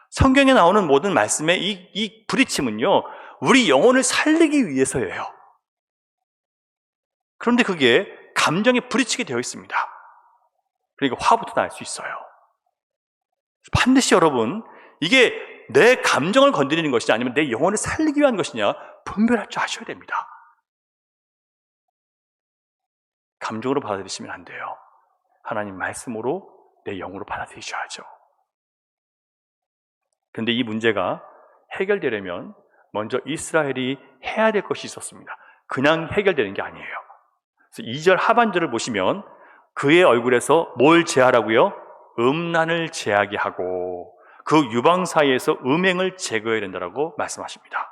성경에 나오는 모든 말씀의 이 부딪힘은요, 우리 영혼을 살리기 위해서예요. 그런데 그게 감정에 부딪히게 되어 있습니다. 그러니까 화부터 날 수 있어요. 반드시 여러분, 이게 내 감정을 건드리는 것이냐 아니면 내 영혼을 살리기 위한 것이냐 분별할 줄 아셔야 됩니다. 감정으로 받아들이시면 안 돼요. 하나님 말씀으로 내 영으로 받아들이셔야죠. 그런데 이 문제가 해결되려면 먼저 이스라엘이 해야 될 것이 있었습니다. 그냥 해결되는 게 아니에요. 그래서 2절 하반절을 보시면 그의 얼굴에서 뭘 제하라고요? 음란을 제하게 하고 그 유방 사이에서 음행을 제거해야 된다고 말씀하십니다.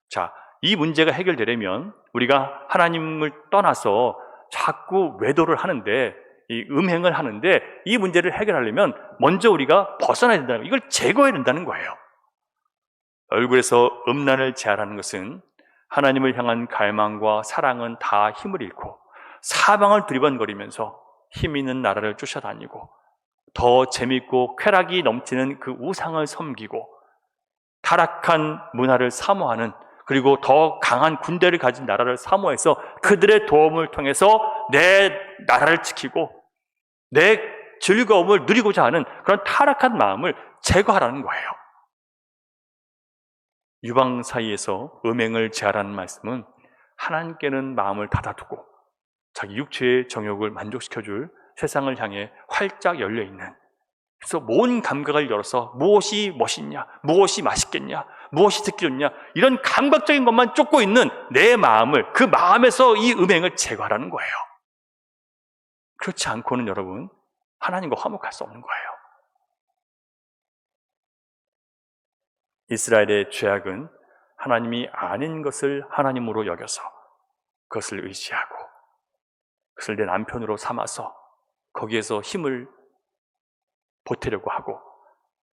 자, 이 문제가 해결되려면 우리가 하나님을 떠나서 자꾸 외도를 하는데, 이 음행을 하는데 이 문제를 해결하려면 먼저 우리가 벗어나야 된다는 거예요. 이걸 제거해야 된다는 거예요. 얼굴에서 음란을 제하라는 것은 하나님을 향한 갈망과 사랑은 다 힘을 잃고 사방을 두리번거리면서 힘 있는 나라를 쫓아다니고 더 재밌고 쾌락이 넘치는 그 우상을 섬기고 타락한 문화를 사모하는, 그리고 더 강한 군대를 가진 나라를 사모해서 그들의 도움을 통해서 내 나라를 지키고 내 즐거움을 누리고자 하는 그런 타락한 마음을 제거하라는 거예요. 유방 사이에서 음행을 제하라는 말씀은 하나님께는 마음을 닫아두고 자기 육체의 정욕을 만족시켜줄 세상을 향해 활짝 열려있는, 그래서 모든 감각을 열어서 무엇이 멋있냐, 무엇이 맛있겠냐, 무엇이 듣기 좋냐, 이런 감각적인 것만 쫓고 있는 내 마음을, 그 마음에서 이 음행을 제거하라는 거예요. 그렇지 않고는 여러분 하나님과 화목할 수 없는 거예요. 이스라엘의 죄악은 하나님이 아닌 것을 하나님으로 여겨서 그것을 의지하고 그것을 내 남편으로 삼아서 거기에서 힘을 보태려고 하고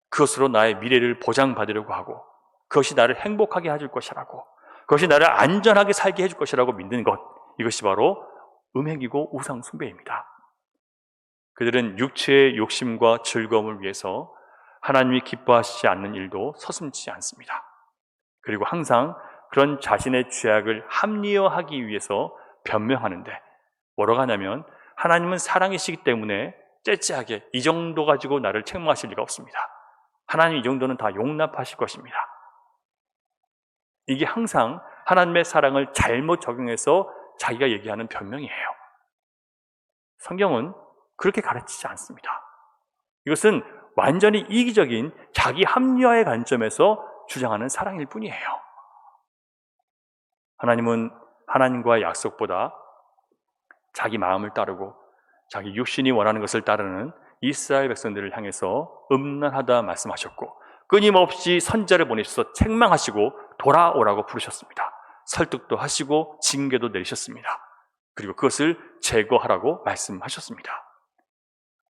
그것으로 나의 미래를 보장받으려고 하고 그것이 나를 행복하게 해줄 것이라고, 그것이 나를 안전하게 살게 해줄 것이라고 믿는 것, 이것이 바로 음행이고 우상 숭배입니다. 그들은 육체의 욕심과 즐거움을 위해서 하나님이 기뻐하시지 않는 일도 서슴지 않습니다. 그리고 항상 그런 자신의 죄악을 합리화하기 위해서 변명하는데 뭐라고 하냐면 하나님은 사랑이시기 때문에 째째하게 이 정도 가지고 나를 책망하실 리가 없습니다. 하나님 이 정도는 다 용납하실 것입니다. 이게 항상 하나님의 사랑을 잘못 적용해서 자기가 얘기하는 변명이에요. 성경은 그렇게 가르치지 않습니다. 이것은 완전히 이기적인 자기 합리화의 관점에서 주장하는 사랑일 뿐이에요. 하나님은 하나님과의 약속보다 자기 마음을 따르고 자기 육신이 원하는 것을 따르는 이스라엘 백성들을 향해서 음란하다 말씀하셨고 끊임없이 선자를 보내셔서 책망하시고 돌아오라고 부르셨습니다. 설득도 하시고 징계도 내리셨습니다. 그리고 그것을 제거하라고 말씀하셨습니다.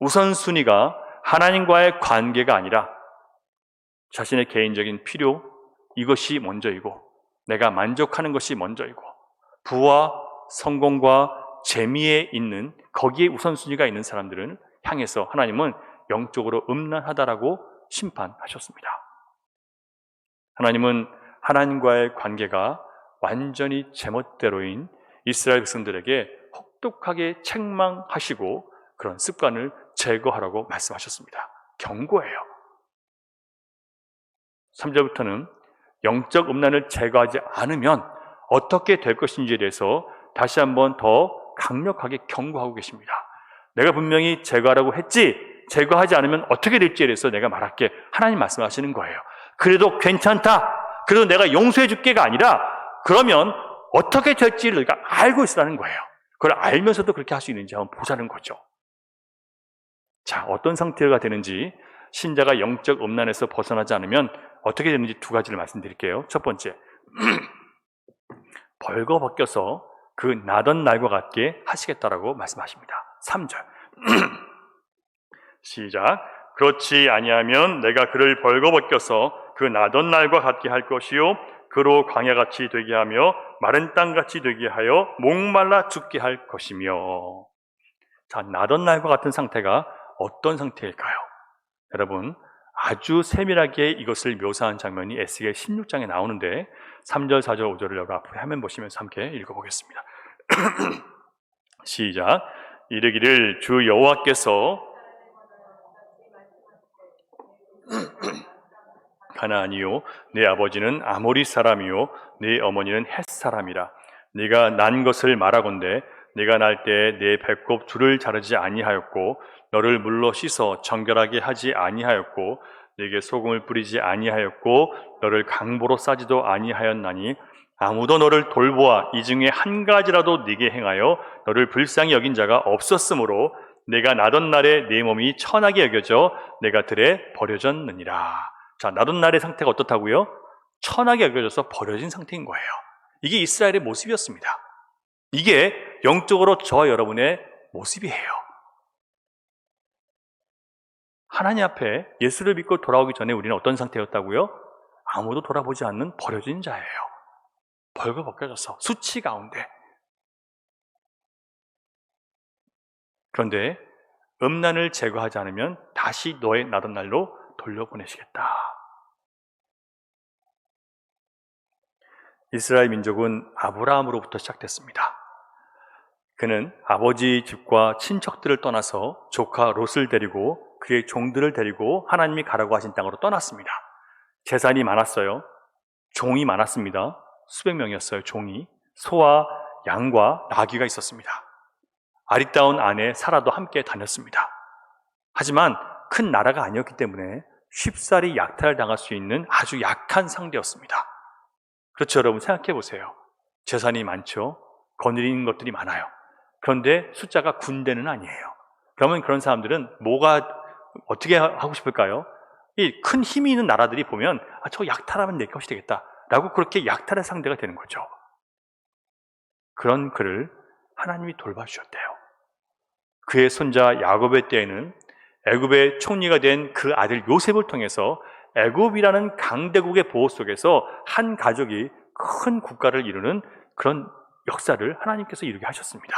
우선순위가 하나님과의 관계가 아니라 자신의 개인적인 필요, 이것이 먼저이고 내가 만족하는 것이 먼저이고 부와 성공과 재미에 있는 거기에 우선순위가 있는 사람들은 향해서 하나님은 영적으로 음란하다라고 심판하셨습니다. 하나님은 하나님과의 관계가 완전히 제멋대로인 이스라엘 백성들에게 혹독하게 책망하시고 그런 습관을 제거하라고 말씀하셨습니다. 경고해요. 3절부터는 영적 음란을 제거하지 않으면 어떻게 될 것인지에 대해서 다시 한번 더 강력하게 경고하고 계십니다. 내가 분명히 제거하라고 했지 제거하지 않으면 어떻게 될지에 대해서 내가 말할게. 하나님 말씀하시는 거예요. 그래도 괜찮다. 그래도 내가 용서해 줄게가 아니라 그러면 어떻게 될지를 내가 알고 있으라는 거예요. 그걸 알면서도 그렇게 할 수 있는지 한번 보자는 거죠. 자, 어떤 상태가 되는지 신자가 영적 음란에서 벗어나지 않으면 어떻게 되는지 두 가지를 말씀드릴게요. 첫 번째, 벌거벗겨서 그 나던 날과 같게 하시겠다라고 말씀하십니다. 3절 시작. 그렇지 아니하면 내가 그를 벌거벗겨서 그 나던 날과 같게 할 것이요 그로 광야같이 되게 하며 마른 땅같이 되게 하여 목말라 죽게 할 것이며. 자, 나던 날과 같은 상태가 어떤 상태일까요? 여러분, 아주 세밀하게 이것을 묘사한 장면이 에스겔 16장에 나오는데 3절, 4절, 5절을 여러분 앞에 화면 보시면서 함께 읽어보겠습니다. 시작. 이르기를 주 여호와께서 가나안이요 내 아버지는 아모리 사람이요 내 어머니는 헷 사람이라. 네가 난 것을 말하건대 네가 날 때 내 배꼽 둘을 자르지 아니하였고 너를 물로 씻어 정결하게 하지 아니하였고 네게 소금을 뿌리지 아니하였고 너를 강보로 싸지도 아니하였나니 아무도 너를 돌보아 이 중에 한 가지라도 네게 행하여 너를 불쌍히 여긴 자가 없었으므로 내가 나던 날에 네 몸이 천하게 여겨져 내가 들에 버려졌느니라. 자, 나던 날의 상태가 어떻다고요? 천하게 여겨져서 버려진 상태인 거예요. 이게 이스라엘의 모습이었습니다. 이게 영적으로 저와 여러분의 모습이에요. 하나님 앞에 예수를 믿고 돌아오기 전에 우리는 어떤 상태였다고요? 아무도 돌아보지 않는 버려진 자예요. 벌거벗겨져서 수치 가운데. 그런데 음란을 제거하지 않으면 다시 너의 나던 날로 돌려보내시겠다. 이스라엘 민족은 아브라함으로부터 시작됐습니다. 그는 아버지 집과 친척들을 떠나서 조카 롯을 데리고 그의 종들을 데리고 하나님이 가라고 하신 땅으로 떠났습니다. 재산이 많았어요. 종이 많았습니다. 수백 명이었어요. 종이. 소와 양과 나귀가 있었습니다. 아리따운 아내 사라도 함께 다녔습니다. 하지만 큰 나라가 아니었기 때문에 쉽사리 약탈을 당할 수 있는 아주 약한 상대였습니다. 그렇죠, 여러분 생각해 보세요. 재산이 많죠. 거느리는 것들이 많아요. 그런데 숫자가 군대는 아니에요. 그러면 그런 사람들은 어떻게 하고 싶을까요? 이 큰 힘이 있는 나라들이 보면 저 약탈하면 내 것이 되겠다 라고 그렇게 약탈의 상대가 되는 거죠. 그런 그를 하나님이 돌봐주셨대요. 그의 손자 야곱의 때에는 애굽의 총리가 된 그 아들 요셉을 통해서 애굽이라는 강대국의 보호 속에서 한 가족이 큰 국가를 이루는 그런 역사를 하나님께서 이루게 하셨습니다.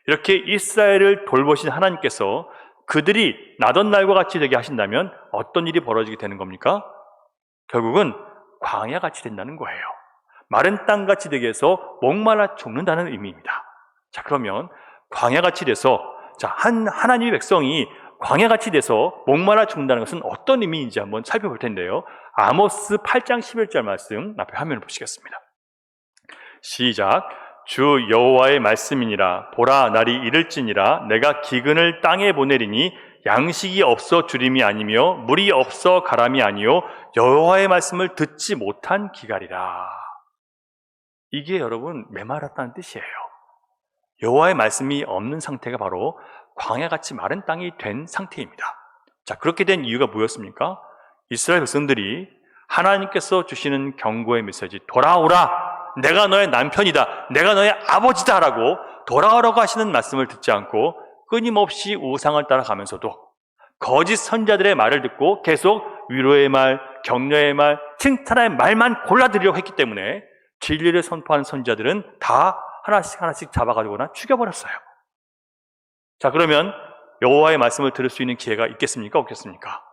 이렇게 이스라엘을 돌보신 하나님께서 그들이 나던 날과 같이 되게 하신다면 어떤 일이 벌어지게 되는 겁니까? 결국은 광야같이 된다는 거예요. 마른 땅같이 되게 해서 목말라 죽는다는 의미입니다. 자, 그러면 광야같이 돼서 하나님의 백성이 광야같이 돼서 목말라 죽는다는 것은 어떤 의미인지 한번 살펴볼 텐데요. 아모스 8장 11절 말씀 앞에 화면을 보시겠습니다. 시작. 주 여호와의 말씀이니라. 보라, 날이 이를지니라. 내가 기근을 땅에 보내리니 양식이 없어 주림이 아니며 물이 없어 가람이 아니요 여호와의 말씀을 듣지 못한 기갈이라. 이게 여러분 메마랐다는 뜻이에요. 여호와의 말씀이 없는 상태가 바로 광야같이 마른 땅이 된 상태입니다. 자, 그렇게 된 이유가 뭐였습니까? 이스라엘 백성들이 하나님께서 주시는 경고의 메시지, 돌아오라, 내가 너의 남편이다, 내가 너의 아버지다 라고 돌아오라고 하시는 말씀을 듣지 않고 끊임없이 우상을 따라가면서도 거짓 선자들의 말을 듣고 계속 위로의 말, 격려의 말, 칭찬의 말만 골라들이려고 했기 때문에 진리를 선포하는 선자들은 다 하나씩 잡아가지고나 죽여버렸어요. 자, 그러면 여호와의 말씀을 들을 수 있는 기회가 있겠습니까? 없겠습니까?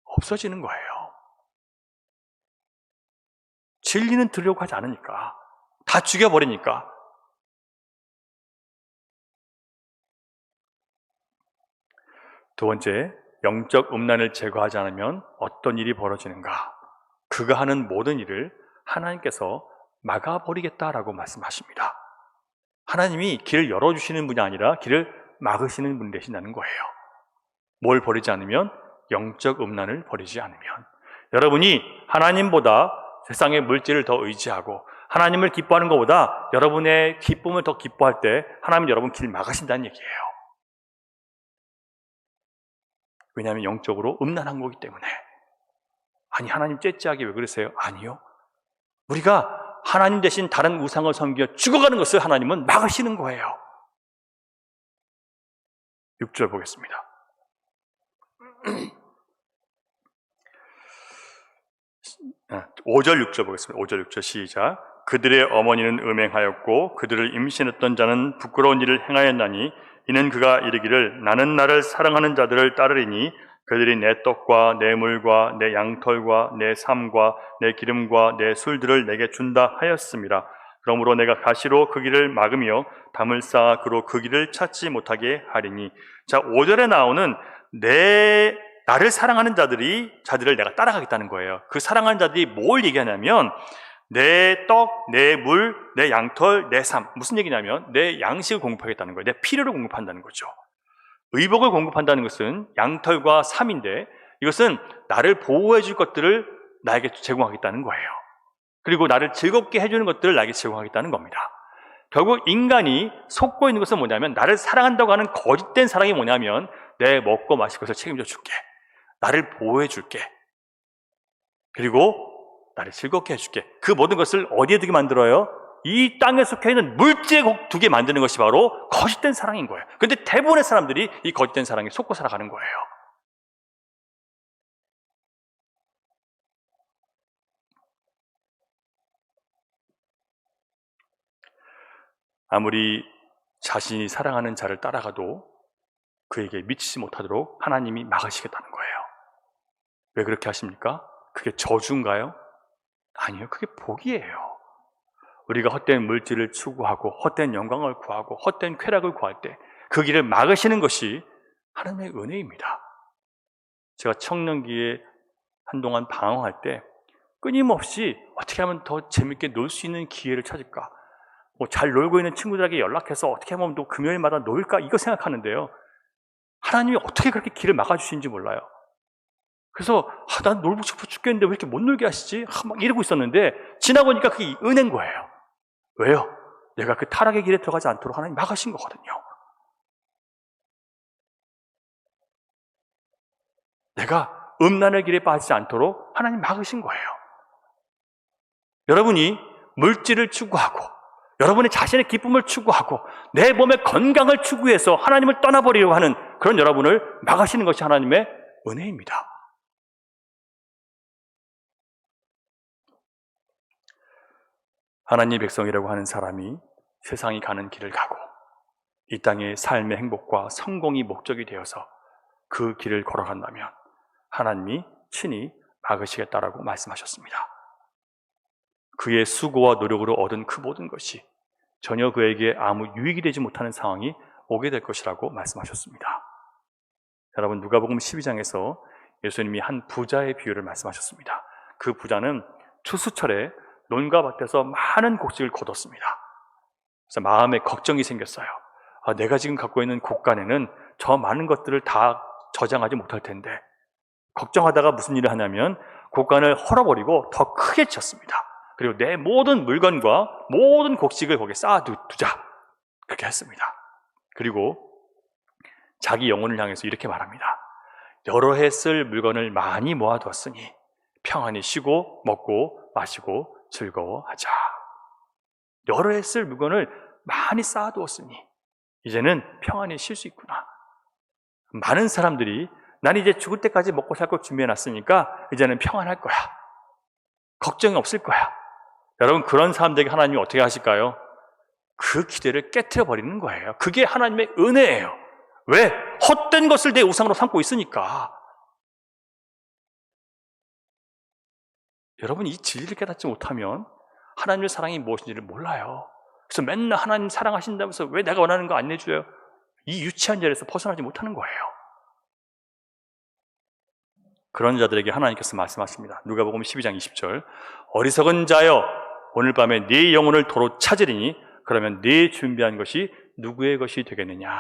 없어지는 거예요. 진리는 들으려고 하지 않으니까, 다 죽여버리니까. 두 번째, 영적 음란을 제거하지 않으면 어떤 일이 벌어지는가? 그가 하는 모든 일을 하나님께서 막아버리겠다라고 말씀하십니다. 하나님이 길을 열어주시는 분이 아니라 길을 막으시는 분이 되신다는 거예요. 뭘 버리지 않으면? 영적 음란을 버리지 않으면. 여러분이 하나님보다 세상의 물질을 더 의지하고 하나님을 기뻐하는 것보다 여러분의 기쁨을 더 기뻐할 때 하나님은 여러분 길 막으신다는 얘기예요. 왜냐하면 영적으로 음란한 거기 때문에. 아니, 하나님 째째하게 왜 그러세요? 아니요. 우리가 하나님 대신 다른 우상을 섬겨 죽어가는 것을 하나님은 막으시는 거예요. 6절 보겠습니다. 5절 6절 보겠습니다. 5절 6절 시작. 그들의 어머니는 음행하였고 그들을 임신했던 자는 부끄러운 일을 행하였나니 이는 그가 이르기를 나는 나를 사랑하는 자들을 따르리니 그들이 내 떡과 내 물과 내 양털과 내 삶과 내 기름과 내 술들을 내게 준다 하였습니다. 그러므로 내가 가시로 그 길을 막으며 담을 쌓아 그로 그 길을 찾지 못하게 하리니. 자, 5절에 나오는 나를 사랑하는 자들을 내가 따라가겠다는 거예요. 그 사랑하는 자들이 뭘 얘기하냐면 내 떡, 내 물, 내 양털, 내 삶. 무슨 얘기냐면 내 양식을 공급하겠다는 거예요. 내 필요를 공급한다는 거죠. 의복을 공급한다는 것은 양털과 삶인데 이것은 나를 보호해 줄 것들을 나에게 제공하겠다는 거예요. 그리고 나를 즐겁게 해주는 것들을 나에게 제공하겠다는 겁니다. 결국 인간이 속고 있는 것은 뭐냐면 나를 사랑한다고 하는 거짓된 사랑이 뭐냐면 내 먹고 마실 것을 책임져 줄게, 나를 보호해 줄게, 그리고 나를 즐겁게 해줄게. 그 모든 것을 어디에 두게 만들어요? 이 땅에 속해있는 물질에 두게 만드는 것이 바로 거짓된 사랑인 거예요. 그런데 대부분의 사람들이 이 거짓된 사랑에 속고 살아가는 거예요. 아무리 자신이 사랑하는 자를 따라가도 그에게 미치지 못하도록 하나님이 막으시겠다는 거예요. 왜 그렇게 하십니까? 그게 저주인가요? 아니요, 그게 복이에요. 우리가 헛된 물질을 추구하고 헛된 영광을 구하고 헛된 쾌락을 구할 때 그 길을 막으시는 것이 하나님의 은혜입니다. 제가 청년기에 한동안 방황할 때 끊임없이 어떻게 하면 더 재밌게 놀 수 있는 기회를 찾을까, 잘 놀고 있는 친구들에게 연락해서 어떻게 하면 또 금요일마다 놀까, 이거 생각하는데요, 하나님이 어떻게 그렇게 길을 막아주시는지 몰라요. 그래서 난 놀고 싶어 죽겠는데 왜 이렇게 못 놀게 하시지? 막 이러고 있었는데 지나고 보니까 그게 은혜인 거예요. 왜요? 내가 그 타락의 길에 들어가지 않도록 하나님 막으신 거거든요. 내가 음란의 길에 빠지지 않도록 하나님 막으신 거예요. 여러분이 물질을 추구하고 여러분의 자신의 기쁨을 추구하고 내 몸의 건강을 추구해서 하나님을 떠나버리려고 하는 그런 여러분을 막으시는 것이 하나님의 은혜입니다. 하나님의 백성이라고 하는 사람이 세상이 가는 길을 가고 이 땅의 삶의 행복과 성공이 목적이 되어서 그 길을 걸어간다면 하나님이 친히 막으시겠다라고 말씀하셨습니다. 그의 수고와 노력으로 얻은 그 모든 것이 전혀 그에게 아무 유익이 되지 못하는 상황이 오게 될 것이라고 말씀하셨습니다. 여러분, 누가복음 12장에서 예수님이 한 부자의 비유를 말씀하셨습니다. 그 부자는 추수철에 논과 밭에서 많은 곡식을 거뒀습니다. 그래서 마음에 걱정이 생겼어요. 내가 지금 갖고 있는 곡간에는 저 많은 것들을 다 저장하지 못할 텐데, 걱정하다가 무슨 일을 하냐면 곡간을 헐어버리고 더 크게 쳤습니다. 그리고 내 모든 물건과 모든 곡식을 거기에 쌓아두자, 그렇게 했습니다. 그리고 자기 영혼을 향해서 이렇게 말합니다. 여러 해 쓸 물건을 많이 모아두었으니 평안히 쉬고 먹고 마시고 즐거워하자. 여러 해 쓸 물건을 많이 쌓아두었으니 이제는 평안히 쉴 수 있구나. 많은 사람들이 난 이제 죽을 때까지 먹고 살 걸 준비해놨으니까 이제는 평안할 거야. 걱정이 없을 거야. 여러분, 그런 사람들에게 하나님이 어떻게 하실까요? 그 기대를 깨트려 버리는 거예요. 그게 하나님의 은혜예요. 왜? 헛된 것을 내 우상으로 삼고 있으니까. 여러분, 이 진리를 깨닫지 못하면 하나님의 사랑이 무엇인지를 몰라요. 그래서 맨날 하나님 사랑하신다면서 왜 내가 원하는 거 안 내줘요? 이 유치한 자리에서 벗어나지 못하는 거예요. 그런 자들에게 하나님께서 말씀하십니다. 누가복음 12장 20절. 어리석은 자여, 오늘 밤에 네 영혼을 도로 찾으리니 그러면 네 준비한 것이 누구의 것이 되겠느냐.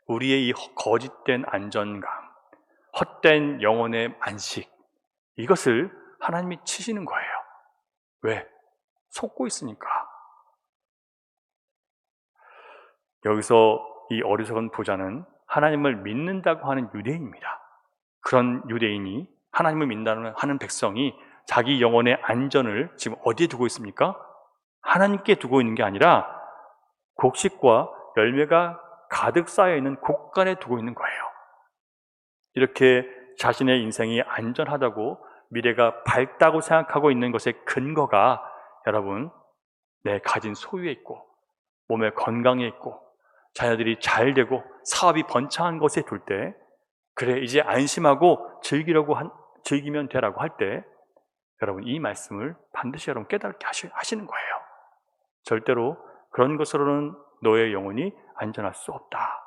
우리의 이 거짓된 안전감, 헛된 영혼의 안식, 이것을 하나님이 치시는 거예요. 왜? 속고 있으니까. 여기서 이 어리석은 부자는 하나님을 믿는다고 하는 유대인입니다. 그런 유대인이 하나님을 믿는다는 하는 백성이 자기 영혼의 안전을 지금 어디에 두고 있습니까? 하나님께 두고 있는 게 아니라 곡식과 열매가 가득 쌓여 있는 곡간에 두고 있는 거예요. 이렇게 자신의 인생이 안전하다고 미래가 밝다고 생각하고 있는 것의 근거가 여러분, 내 가진 소유에 있고 몸의 건강에 있고 자녀들이 잘 되고 사업이 번창한 것에 둘 때, 그래 이제 안심하고 즐기면 되라고 할 때, 여러분 이 말씀을 반드시 여러분 깨닫게 하시는 거예요. 절대로 그런 것으로는 너의 영혼이 안전할 수 없다.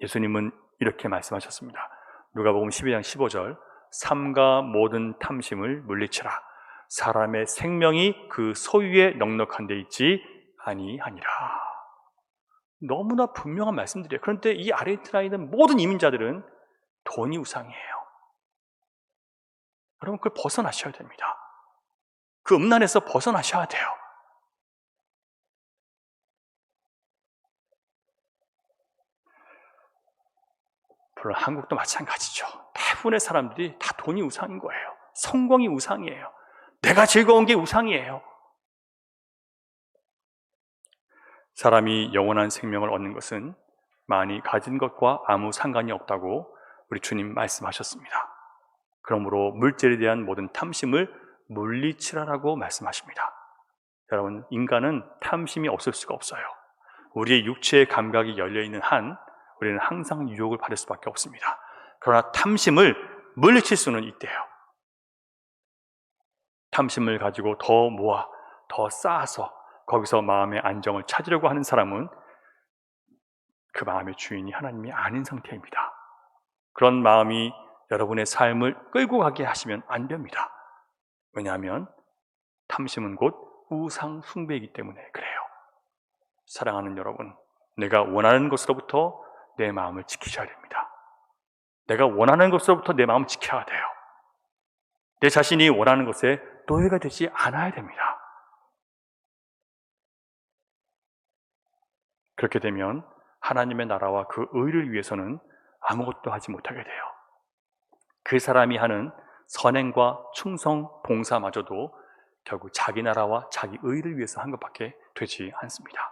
예수님은 이렇게 말씀하셨습니다. 누가복음 12장 15절. 삼가 모든 탐심을 물리치라. 사람의 생명이 그 소유에 넉넉한 데 있지 아니하니라. 너무나 분명한 말씀들이에요. 그런데 이 아르헨티나에 있는 모든 이민자들은 돈이 우상이에요. 여러분, 그걸 벗어나셔야 됩니다. 그 음란에서 벗어나셔야 돼요. 물론 한국도 마찬가지죠. 대부분의 사람들이 다 돈이 우상인 거예요. 성공이 우상이에요. 내가 즐거운 게 우상이에요. 사람이 영원한 생명을 얻는 것은 많이 가진 것과 아무 상관이 없다고 우리 주님 말씀하셨습니다. 그러므로 물질에 대한 모든 탐심을 물리치라라고 말씀하십니다. 여러분, 인간은 탐심이 없을 수가 없어요. 우리의 육체의 감각이 열려있는 한 우리는 항상 유혹을 받을 수밖에 없습니다. 그러나 탐심을 물리칠 수는 있대요. 탐심을 가지고 더 모아, 더 쌓아서 거기서 마음의 안정을 찾으려고 하는 사람은 그 마음의 주인이 하나님이 아닌 상태입니다. 그런 마음이 여러분의 삶을 끌고 가게 하시면 안 됩니다. 왜냐하면 탐심은 곧 우상 숭배이기 때문에 그래요. 사랑하는 여러분, 내가 원하는 것으로부터 내 마음을 지키셔야 됩니다. 내가 원하는 것으로부터 내 마음을 지켜야 돼요. 내 자신이 원하는 것에 노예가 되지 않아야 됩니다. 그렇게 되면 하나님의 나라와 그 의를 위해서는 아무것도 하지 못하게 돼요. 그 사람이 하는 선행과 충성, 봉사마저도 결국 자기 나라와 자기 의를 위해서 한 것밖에 되지 않습니다.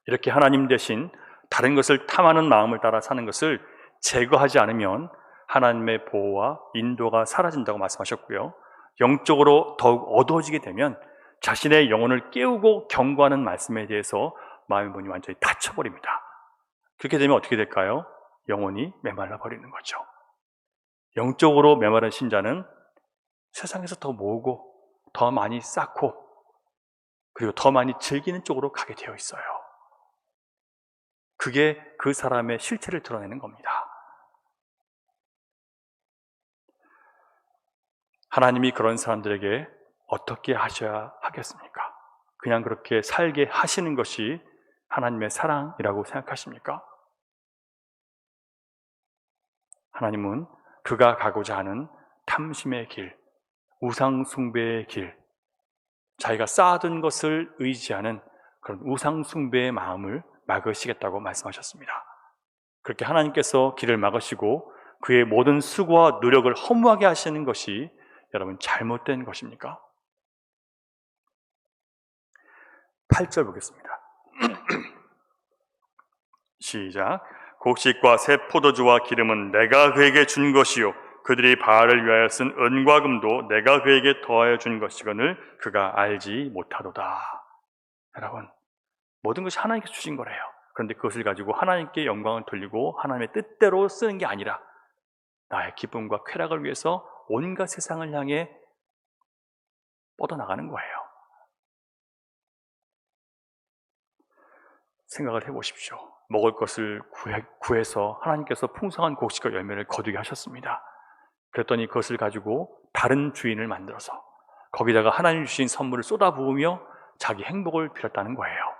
이렇게 하나님 대신 다른 것을 탐하는 마음을 따라 사는 것을 제거하지 않으면 하나님의 보호와 인도가 사라진다고 말씀하셨고요. 영적으로 더욱 어두워지게 되면 자신의 영혼을 깨우고 경고하는 말씀에 대해서 마음의 문이 완전히 닫혀버립니다. 그렇게 되면 어떻게 될까요? 영혼이 메말라 버리는 거죠. 영적으로 메마른 신자는 세상에서 더 모으고 더 많이 쌓고 그리고 더 많이 즐기는 쪽으로 가게 되어 있어요. 그게 그 사람의 실체를 드러내는 겁니다. 하나님이 그런 사람들에게 어떻게 하셔야 하겠습니까? 그냥 그렇게 살게 하시는 것이 하나님의 사랑이라고 생각하십니까? 하나님은 그가 가고자 하는 탐심의 길, 우상 숭배의 길, 자기가 쌓아둔 것을 의지하는 그런 우상 숭배의 마음을 막으시겠다고 말씀하셨습니다. 그렇게 하나님께서 길을 막으시고 그의 모든 수고와 노력을 허무하게 하시는 것이 여러분 잘못된 것입니까? 8절 보겠습니다. 시작. 곡식과 새 포도주와 기름은 내가 그에게 준 것이요 그들이 바알을 위하여 쓴 은과 금도 내가 그에게 더하여 준 것이거늘 그가 알지 못하도다. 여러분, 모든 것이 하나님께서 주신 거래요. 그런데 그것을 가지고 하나님께 영광을 돌리고 하나님의 뜻대로 쓰는 게 아니라 나의 기쁨과 쾌락을 위해서 온갖 세상을 향해 뻗어나가는 거예요. 생각을 해보십시오. 먹을 것을 구해서 하나님께서 풍성한 곡식과 열매를 거두게 하셨습니다. 그랬더니 그것을 가지고 다른 주인을 만들어서 거기다가 하나님 주신 선물을 쏟아부으며 자기 행복을 빌었다는 거예요.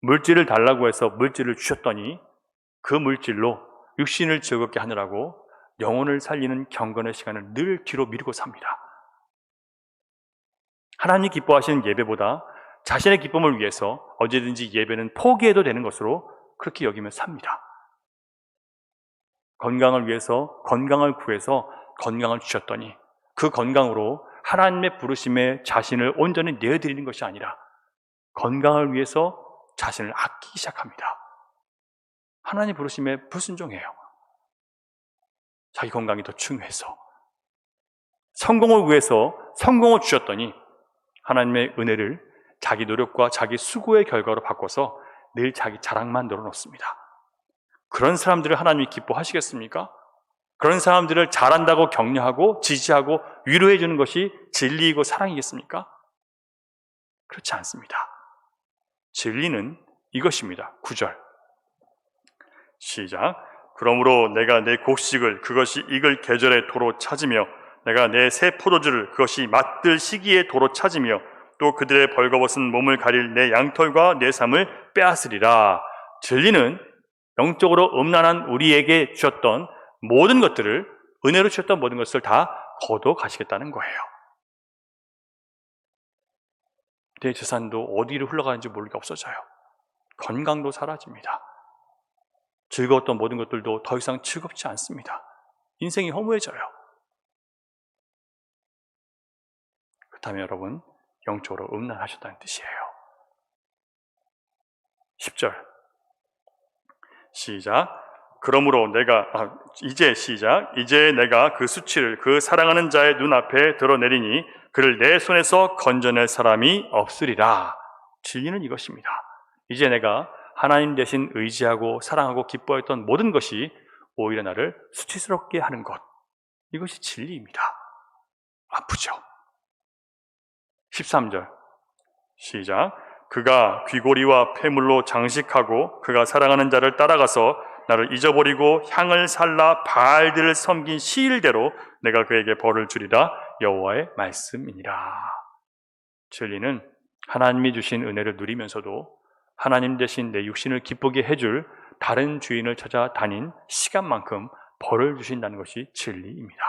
물질을 달라고 해서 물질을 주셨더니 그 물질로 육신을 즐겁게 하느라고 영혼을 살리는 경건의 시간을 늘 뒤로 미루고 삽니다. 하나님 기뻐하시는 예배보다 자신의 기쁨을 위해서 언제든지 예배는 포기해도 되는 것으로 그렇게 여기며 삽니다. 건강을 위해서 건강을 구해서 건강을 주셨더니 그 건강으로 하나님의 부르심에 자신을 온전히 내어드리는 것이 아니라 건강을 위해서 자신을 아끼기 시작합니다. 하나님 부르심에 불순종해요. 자기 건강이 더 중요해서. 성공을 위해서 성공을 주셨더니 하나님의 은혜를 자기 노력과 자기 수고의 결과로 바꿔서 늘 자기 자랑만 늘어놓습니다. 그런 사람들을 하나님이 기뻐하시겠습니까? 그런 사람들을 잘한다고 격려하고 지지하고 위로해 주는 것이 진리이고 사랑이겠습니까? 그렇지 않습니다. 진리는 이것입니다. 9절 시작. 그러므로 내가 내 곡식을 그것이 익을 계절에 도로 찾으며 내가 내 새 포도주를 그것이 맛들 시기에 도로 찾으며 또 그들의 벌거벗은 몸을 가릴 내 양털과 내 삶을 빼앗으리라. 진리는 영적으로 음란한 우리에게 주셨던 모든 것들을, 은혜로 주셨던 모든 것을 다 거둬 가시겠다는 거예요. 내 재산도 어디로 흘러가는지 모르게 없어져요. 건강도 사라집니다. 즐거웠던 모든 것들도 더 이상 즐겁지 않습니다. 인생이 허무해져요. 그렇다면 여러분, 영적으로 음란하셨다는 뜻이에요. 10절 시작. 그러므로 이제 내가 그 수치를 그 사랑하는 자의 눈앞에 드러내리니 그를 내 손에서 건져낼 사람이 없으리라. 진리는 이것입니다. 이제 내가 하나님 대신 의지하고 사랑하고 기뻐했던 모든 것이 오히려 나를 수치스럽게 하는 것, 이것이 진리입니다. 아프죠? 13절 시작. 그가 귀고리와 폐물로 장식하고 그가 사랑하는 자를 따라가서 나를 잊어버리고 향을 살라 바알들을 섬긴 시일대로 내가 그에게 벌을 주리라. 여호와의 말씀이니라. 진리는 하나님이 주신 은혜를 누리면서도 하나님 대신 내 육신을 기쁘게 해줄 다른 주인을 찾아다닌 시간만큼 벌을 주신다는 것이 진리입니다.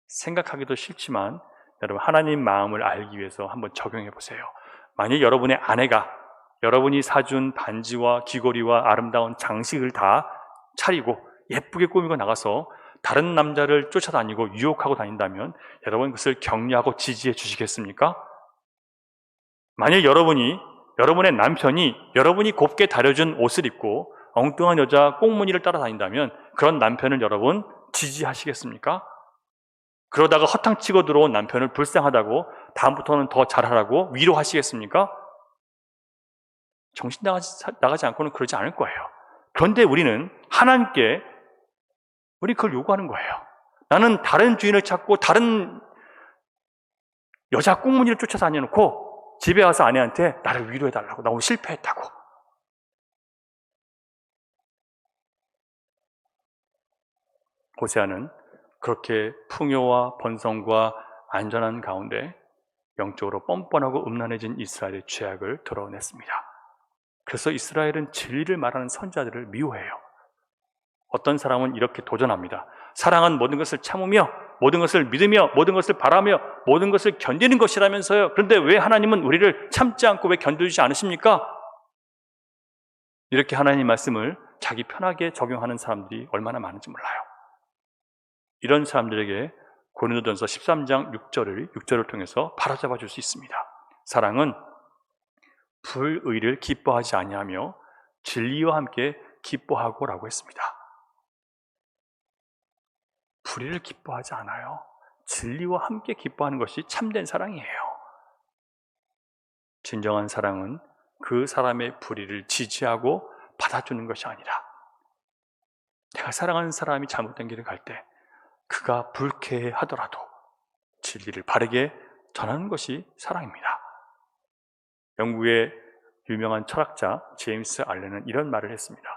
생각하기도 싫지만 여러분, 하나님 마음을 알기 위해서 한번 적용해 보세요. 만약 여러분의 아내가 여러분이 사준 반지와 귀걸이와 아름다운 장식을 다 차리고 예쁘게 꾸미고 나가서 다른 남자를 쫓아다니고 유혹하고 다닌다면 여러분 그것을 격려하고 지지해 주시겠습니까? 만약 여러분의 남편이 여러분이 곱게 다려준 옷을 입고 엉뚱한 여자 꽁무니를 따라다닌다면 그런 남편을 여러분 지지하시겠습니까? 그러다가 허탕치고 들어온 남편을 불쌍하다고 다음부터는 더 잘하라고 위로하시겠습니까? 정신 나가지 않고는 그러지 않을 거예요. 그런데 우리는 하나님께 우리 그걸 요구하는 거예요. 나는 다른 주인을 찾고 다른 여자 꽁무니를 쫓아다녀놓고 집에 와서 아내한테 나를 위로해달라고, 나 오늘 실패했다고. 호세아는 그렇게 풍요와 번성과 안전한 가운데 영적으로 뻔뻔하고 음란해진 이스라엘의 죄악을 드러냈습니다. 그래서 이스라엘은 진리를 말하는 선자들을 미워해요. 어떤 사람은 이렇게 도전합니다. 사랑은 모든 것을 참으며 모든 것을 믿으며 모든 것을 바라며 모든 것을 견디는 것이라면서요. 그런데 왜 하나님은 우리를 참지 않고 왜 견뎌주지 않으십니까? 이렇게 하나님 말씀을 자기 편하게 적용하는 사람들이 얼마나 많은지 몰라요. 이런 사람들에게 고린도전서 13장 6절을 통해서 바로잡아 줄 수 있습니다. 사랑은 불의를 기뻐하지 아니하며 진리와 함께 기뻐하고라고 했습니다. 불의를 기뻐하지 않아요. 진리와 함께 기뻐하는 것이 참된 사랑이에요. 진정한 사랑은 그 사람의 불의를 지지하고 받아주는 것이 아니라 내가 사랑하는 사람이 잘못된 길을 갈 때 그가 불쾌하더라도 진리를 바르게 전하는 것이 사랑입니다. 영국의 유명한 철학자 제임스 알렌은 이런 말을 했습니다.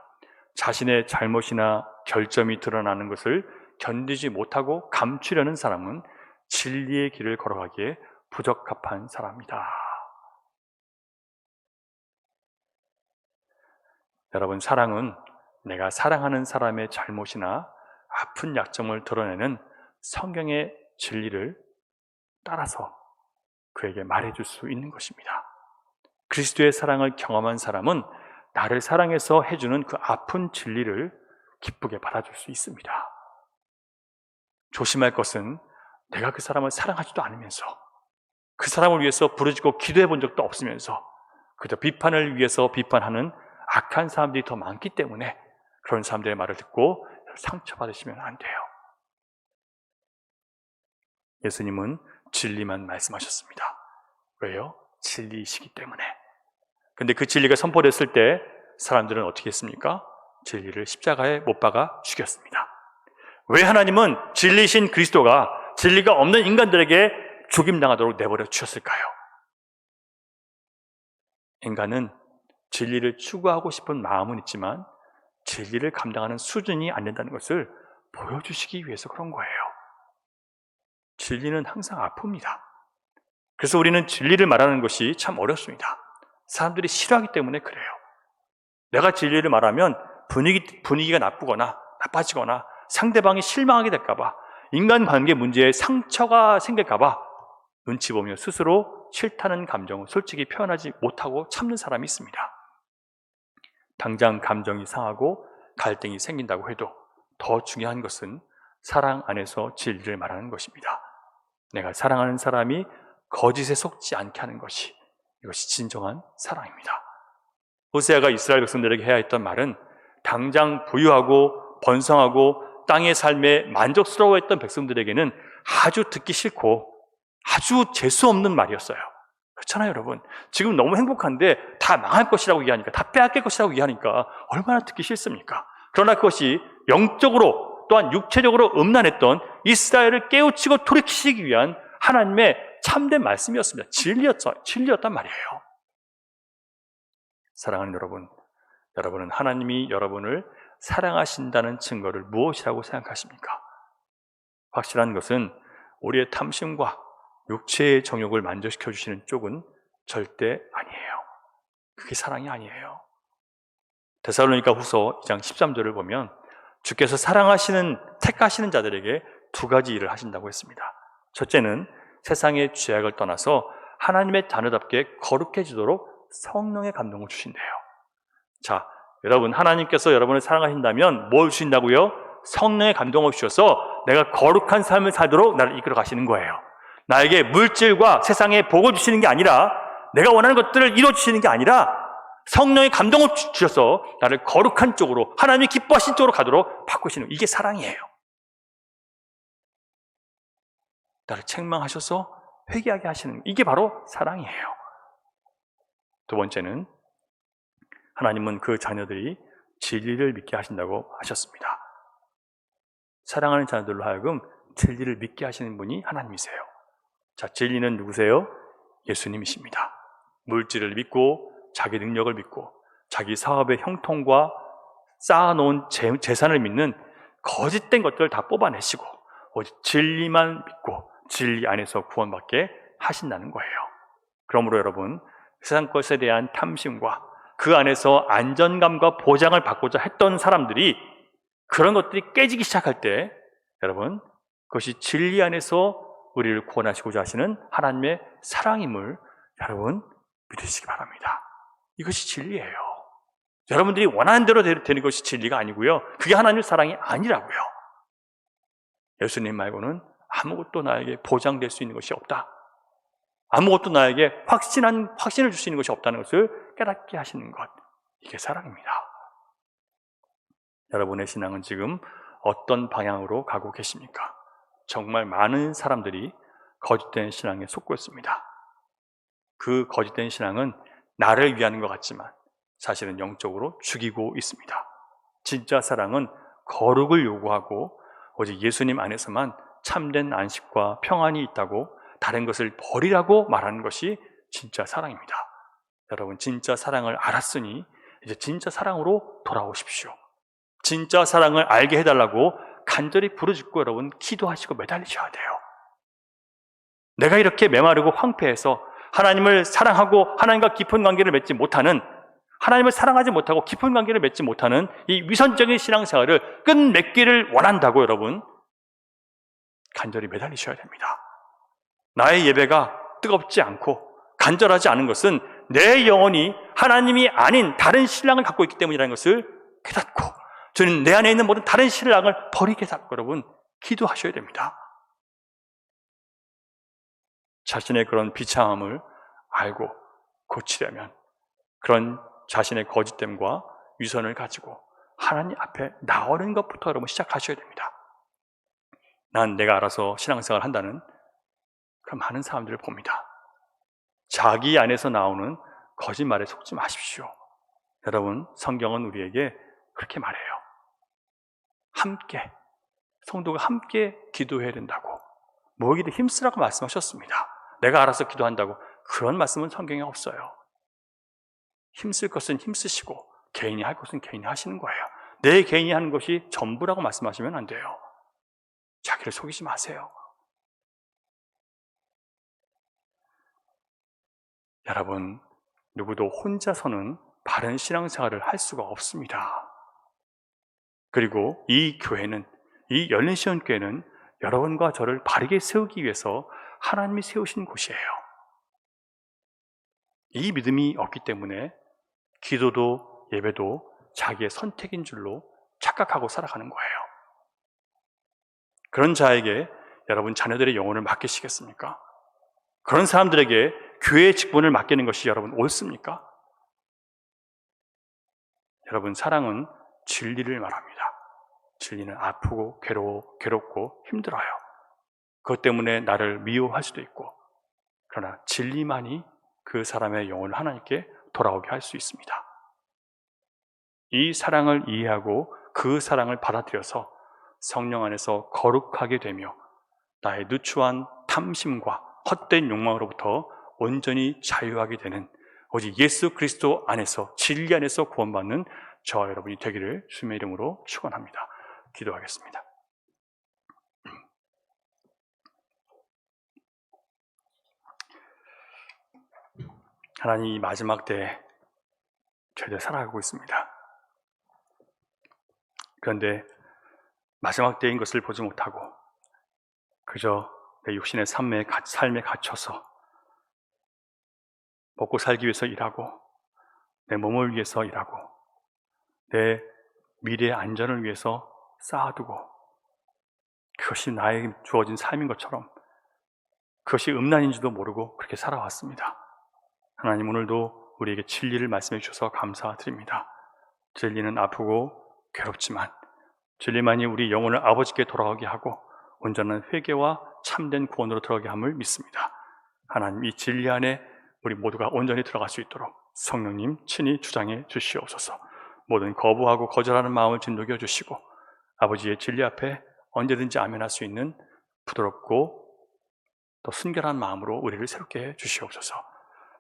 자신의 잘못이나 결점이 드러나는 것을 견디지 못하고 감추려는 사람은 진리의 길을 걸어가기에 부적합한 사람이다. 여러분, 사랑은 내가 사랑하는 사람의 잘못이나 아픈 약점을 드러내는 성경의 진리를 따라서 그에게 말해줄 수 있는 것입니다. 그리스도의 사랑을 경험한 사람은 나를 사랑해서 해주는 그 아픈 진리를 기쁘게 받아줄 수 있습니다. 조심할 것은 내가 그 사람을 사랑하지도 않으면서 그 사람을 위해서 부르짖고 기도해 본 적도 없으면서 그저 비판을 위해서 비판하는 악한 사람들이 더 많기 때문에 그런 사람들의 말을 듣고 상처받으시면 안 돼요. 예수님은 진리만 말씀하셨습니다. 왜요? 진리이시기 때문에. 근데 그 진리가 선포됐을 때 사람들은 어떻게 했습니까? 진리를 십자가에 못 박아 죽였습니다. 왜 하나님은 진리이신 그리스도가 진리가 없는 인간들에게 죽임당하도록 내버려 주셨을까요? 인간은 진리를 추구하고 싶은 마음은 있지만 진리를 감당하는 수준이 안 된다는 것을 보여주시기 위해서 그런 거예요. 진리는 항상 아픕니다. 그래서 우리는 진리를 말하는 것이 참 어렵습니다. 사람들이 싫어하기 때문에 그래요. 내가 진리를 말하면 분위기가 나빠지거나 상대방이 실망하게 될까봐, 인간관계 문제에 상처가 생길까봐 눈치 보며 스스로 싫다는 감정을 솔직히 표현하지 못하고 참는 사람이 있습니다. 당장 감정이 상하고 갈등이 생긴다고 해도 더 중요한 것은 사랑 안에서 진리를 말하는 것입니다. 내가 사랑하는 사람이 거짓에 속지 않게 하는 것이, 이것이 진정한 사랑입니다. 호세아가 이스라엘 백성들에게 해야 했던 말은 당장 부유하고 번성하고 땅의 삶에 만족스러워했던 백성들에게는 아주 듣기 싫고 아주 재수없는 말이었어요. 그렇잖아요, 여러분. 지금 너무 행복한데 다 망할 것이라고 얘기하니까, 다 빼앗길 것이라고 얘기하니까 얼마나 듣기 싫습니까? 그러나 그것이 영적으로 또한 육체적으로 음란했던 이스라엘을 깨우치고 돌이키시기 위한 하나님의 참된 말씀이었습니다. 진리였단 말이에요. 사랑하는 여러분, 여러분은 하나님이 여러분을 사랑하신다는 증거를 무엇이라고 생각하십니까? 확실한 것은 우리의 탐심과 육체의 정욕을 만족시켜 주시는 쪽은 절대 아니에요. 그게 사랑이 아니에요. 데살로니가 후서 2장 13절을 보면 주께서 택하시는 자들에게 두 가지 일을 하신다고 했습니다. 첫째는 세상의 죄악을 떠나서 하나님의 자녀답게 거룩해지도록 성령의 감동을 주신대요. 자, 여러분, 하나님께서 여러분을 사랑하신다면 뭘 주신다고요? 성령의 감동을 주셔서 내가 거룩한 삶을 살도록 나를 이끌어 가시는 거예요. 나에게 물질과 세상의 복을 주시는 게 아니라, 내가 원하는 것들을 이루어 주시는 게 아니라 성령의 감동을 주셔서 나를 거룩한 쪽으로, 하나님이 기뻐하신 쪽으로 가도록 바꾸시는, 이게 사랑이에요. 나를 책망하셔서 회개하게 하시는, 이게 바로 사랑이에요. 두 번째는 하나님은 그 자녀들이 진리를 믿게 하신다고 하셨습니다. 사랑하는 자녀들로 하여금 진리를 믿게 하시는 분이 하나님이세요. 자, 진리는 누구세요? 예수님이십니다. 물질을 믿고 자기 능력을 믿고 자기 사업의 형통과 쌓아놓은 재산을 믿는 거짓된 것들을 다 뽑아내시고 오직 진리만 믿고 진리 안에서 구원받게 하신다는 거예요. 그러므로 여러분, 세상 것에 대한 탐심과 그 안에서 안전감과 보장을 받고자 했던 사람들이 그런 것들이 깨지기 시작할 때 여러분, 그것이 진리 안에서 우리를 구원하시고자 하시는 하나님의 사랑임을 여러분 믿으시기 바랍니다. 이것이 진리예요. 여러분들이 원하는 대로 되는 것이 진리가 아니고요, 그게 하나님의 사랑이 아니라고요. 예수님 말고는 아무것도 나에게 보장될 수 있는 것이 없다, 아무것도 나에게 확신을 줄 수 있는 것이 없다는 것을 깨닫게 하시는 것, 이게 사랑입니다. 여러분의 신앙은 지금 어떤 방향으로 가고 계십니까? 정말 많은 사람들이 거짓된 신앙에 속고 있습니다. 그 거짓된 신앙은 나를 위하는 것 같지만 사실은 영적으로 죽이고 있습니다. 진짜 사랑은 거룩을 요구하고 오직 예수님 안에서만 참된 안식과 평안이 있다고 다른 것을 버리라고 말하는 것이 진짜 사랑입니다. 여러분, 진짜 사랑을 알았으니 이제 진짜 사랑으로 돌아오십시오. 진짜 사랑을 알게 해달라고 간절히 부르짖고 여러분 기도하시고 매달리셔야 돼요. 내가 이렇게 메마르고 황폐해서 하나님을 사랑하고 하나님과 깊은 관계를 맺지 못하는, 하나님을 사랑하지 못하고 깊은 관계를 맺지 못하는 이 위선적인 신앙생활을 끝맺기를 원한다고 여러분 간절히 매달리셔야 됩니다. 나의 예배가 뜨겁지 않고 간절하지 않은 것은 내 영혼이 하나님이 아닌 다른 신랑을 갖고 있기 때문이라는 것을 깨닫고, 저는 내 안에 있는 모든 다른 신랑을 버리게 해달라고 여러분 기도하셔야 됩니다. 자신의 그런 비참함을 알고 고치려면 그런 자신의 거짓됨과 위선을 가지고 하나님 앞에 나오는 것부터 여러분 시작하셔야 됩니다. 난 내가 알아서 신앙생활을 한다는 그런 많은 사람들을 봅니다. 자기 안에서 나오는 거짓말에 속지 마십시오. 여러분, 성경은 우리에게 그렇게 말해요. 함께, 성도가 함께 기도해야 된다고, 모이기를 힘쓰라고 말씀하셨습니다. 내가 알아서 기도한다고 그런 말씀은 성경에 없어요. 힘쓸 것은 힘쓰시고 개인이 할 것은 개인이 하시는 거예요. 내 개인이 하는 것이 전부라고 말씀하시면 안 돼요. 자기를 속이지 마세요. 여러분, 누구도 혼자서는 바른 신앙생활을 할 수가 없습니다. 그리고 이 교회는, 이 열린시온교회는 여러분과 저를 바르게 세우기 위해서 하나님이 세우신 곳이에요. 이 믿음이 없기 때문에 기도도 예배도 자기의 선택인 줄로 착각하고 살아가는 거예요. 그런 자에게 여러분 자녀들의 영혼을 맡기시겠습니까? 그런 사람들에게 교회의 직분을 맡기는 것이 여러분 옳습니까? 여러분, 사랑은 진리를 말합니다. 진리는 아프고 괴롭고 힘들어요. 그것 때문에 나를 미워할 수도 있고, 그러나 진리만이 그 사람의 영혼을 하나님께 돌아오게 할 수 있습니다. 이 사랑을 이해하고 그 사랑을 받아들여서 성령 안에서 거룩하게 되며 나의 누추한 탐심과 헛된 욕망으로부터 온전히 자유하게 되는, 오직 예수 그리스도 안에서, 진리 안에서 구원받는 저와 여러분이 되기를 주님의 이름으로 축원합니다. 기도하겠습니다. 하나님, 이 마지막 때에 저희들 살아가고 있습니다. 그런데 마지막 때인 것을 보지 못하고 그저 내 육신의 삶에 갇혀서 먹고 살기 위해서 일하고, 내 몸을 위해서 일하고, 내 미래의 안전을 위해서 쌓아두고, 그것이 나에게 주어진 삶인 것처럼 그것이 음란인지도 모르고 그렇게 살아왔습니다. 하나님, 오늘도 우리에게 진리를 말씀해 주셔서 감사드립니다. 진리는 아프고 괴롭지만 진리만이 우리 영혼을 아버지께 돌아가게 하고 온전한 회개와 참된 구원으로 들어가게 함을 믿습니다. 하나님, 이 진리 안에 우리 모두가 온전히 들어갈 수 있도록 성령님 친히 주장해 주시옵소서. 모든 거부하고 거절하는 마음을 진독여 주시고 아버지의 진리 앞에 언제든지 아멘할 수 있는 부드럽고 또 순결한 마음으로 우리를 새롭게 해 주시옵소서.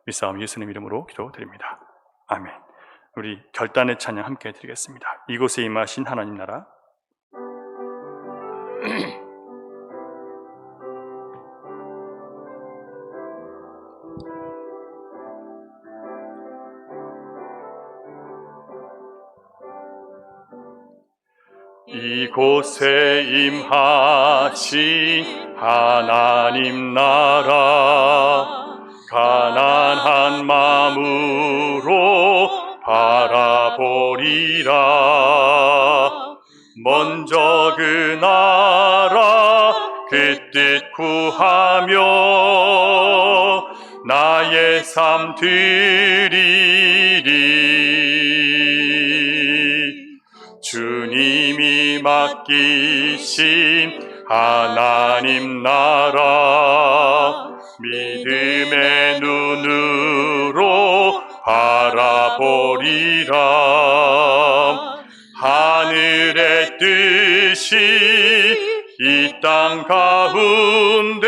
믿사옵 예수님 이름으로 기도드립니다. 아멘. 우리 결단의 찬양 함께 드리겠습니다. 이곳에 임하신 하나님 나라. 이곳에 임하신 하나님 나라 가난한 마음으로 바라보리라. 먼저 그 나라 그 뜻 구하며 나의 삶 드리리. 주님이 맡기신 하나님 나라 믿음의 눈으로 바라보리라. 하늘의 뜻이 이 땅 가운데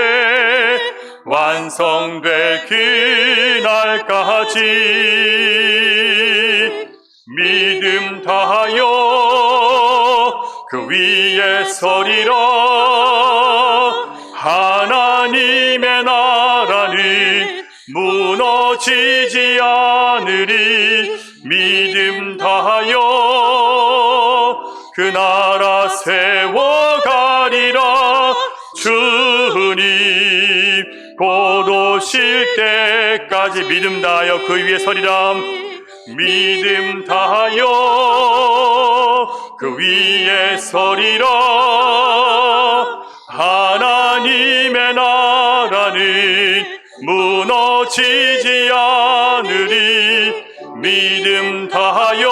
완성될 그날까지 믿음 다하여 그 위에 서리라. 하나님의 나라는 무너지지 않으리. 믿음 다하여 그 나라 세워가리라. 주님 곧 오실 때까지 믿음 다하여 그 위에 서리라. 믿음 다하여 그 위에 서리라. 하나님의 나라는 무너지지 않으리. 믿음 다하여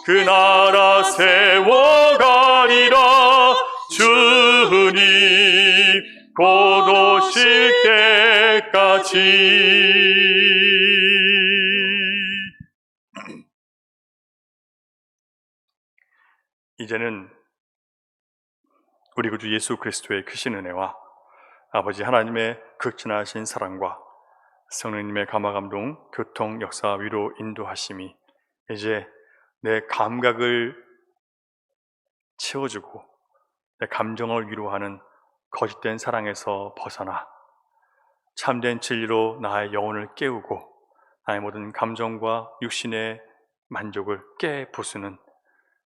그 나라 세워가리라. 주님 곧 오실 때까지. 이제는 우리 구주 예수 그리스도의 크신 은혜와 아버지 하나님의 극진하신 사랑과 성령님의 감화감동, 교통, 역사, 위로, 인도하심이 이제 내 감각을 채워주고 내 감정을 위로하는 거짓된 사랑에서 벗어나 참된 진리로 나의 영혼을 깨우고 나의 모든 감정과 육신의 만족을 깨부수는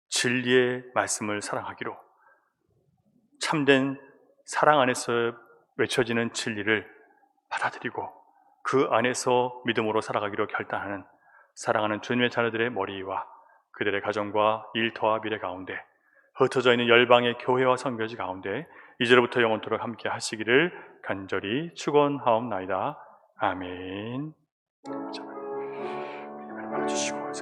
진리의 말씀을 사랑하기로, 참된 사랑 안에서 외쳐지는 진리를 받아들이고 그 안에서 믿음으로 살아가기로 결단하는 사랑하는 주님의 자녀들의 머리와 그들의 가정과 일터와 미래 가운데 흩어져 있는 열방의 교회와 선교지 가운데 이제로부터 영원토록 함께 하시기를 간절히 축원하옵나이다. 아멘. 주시고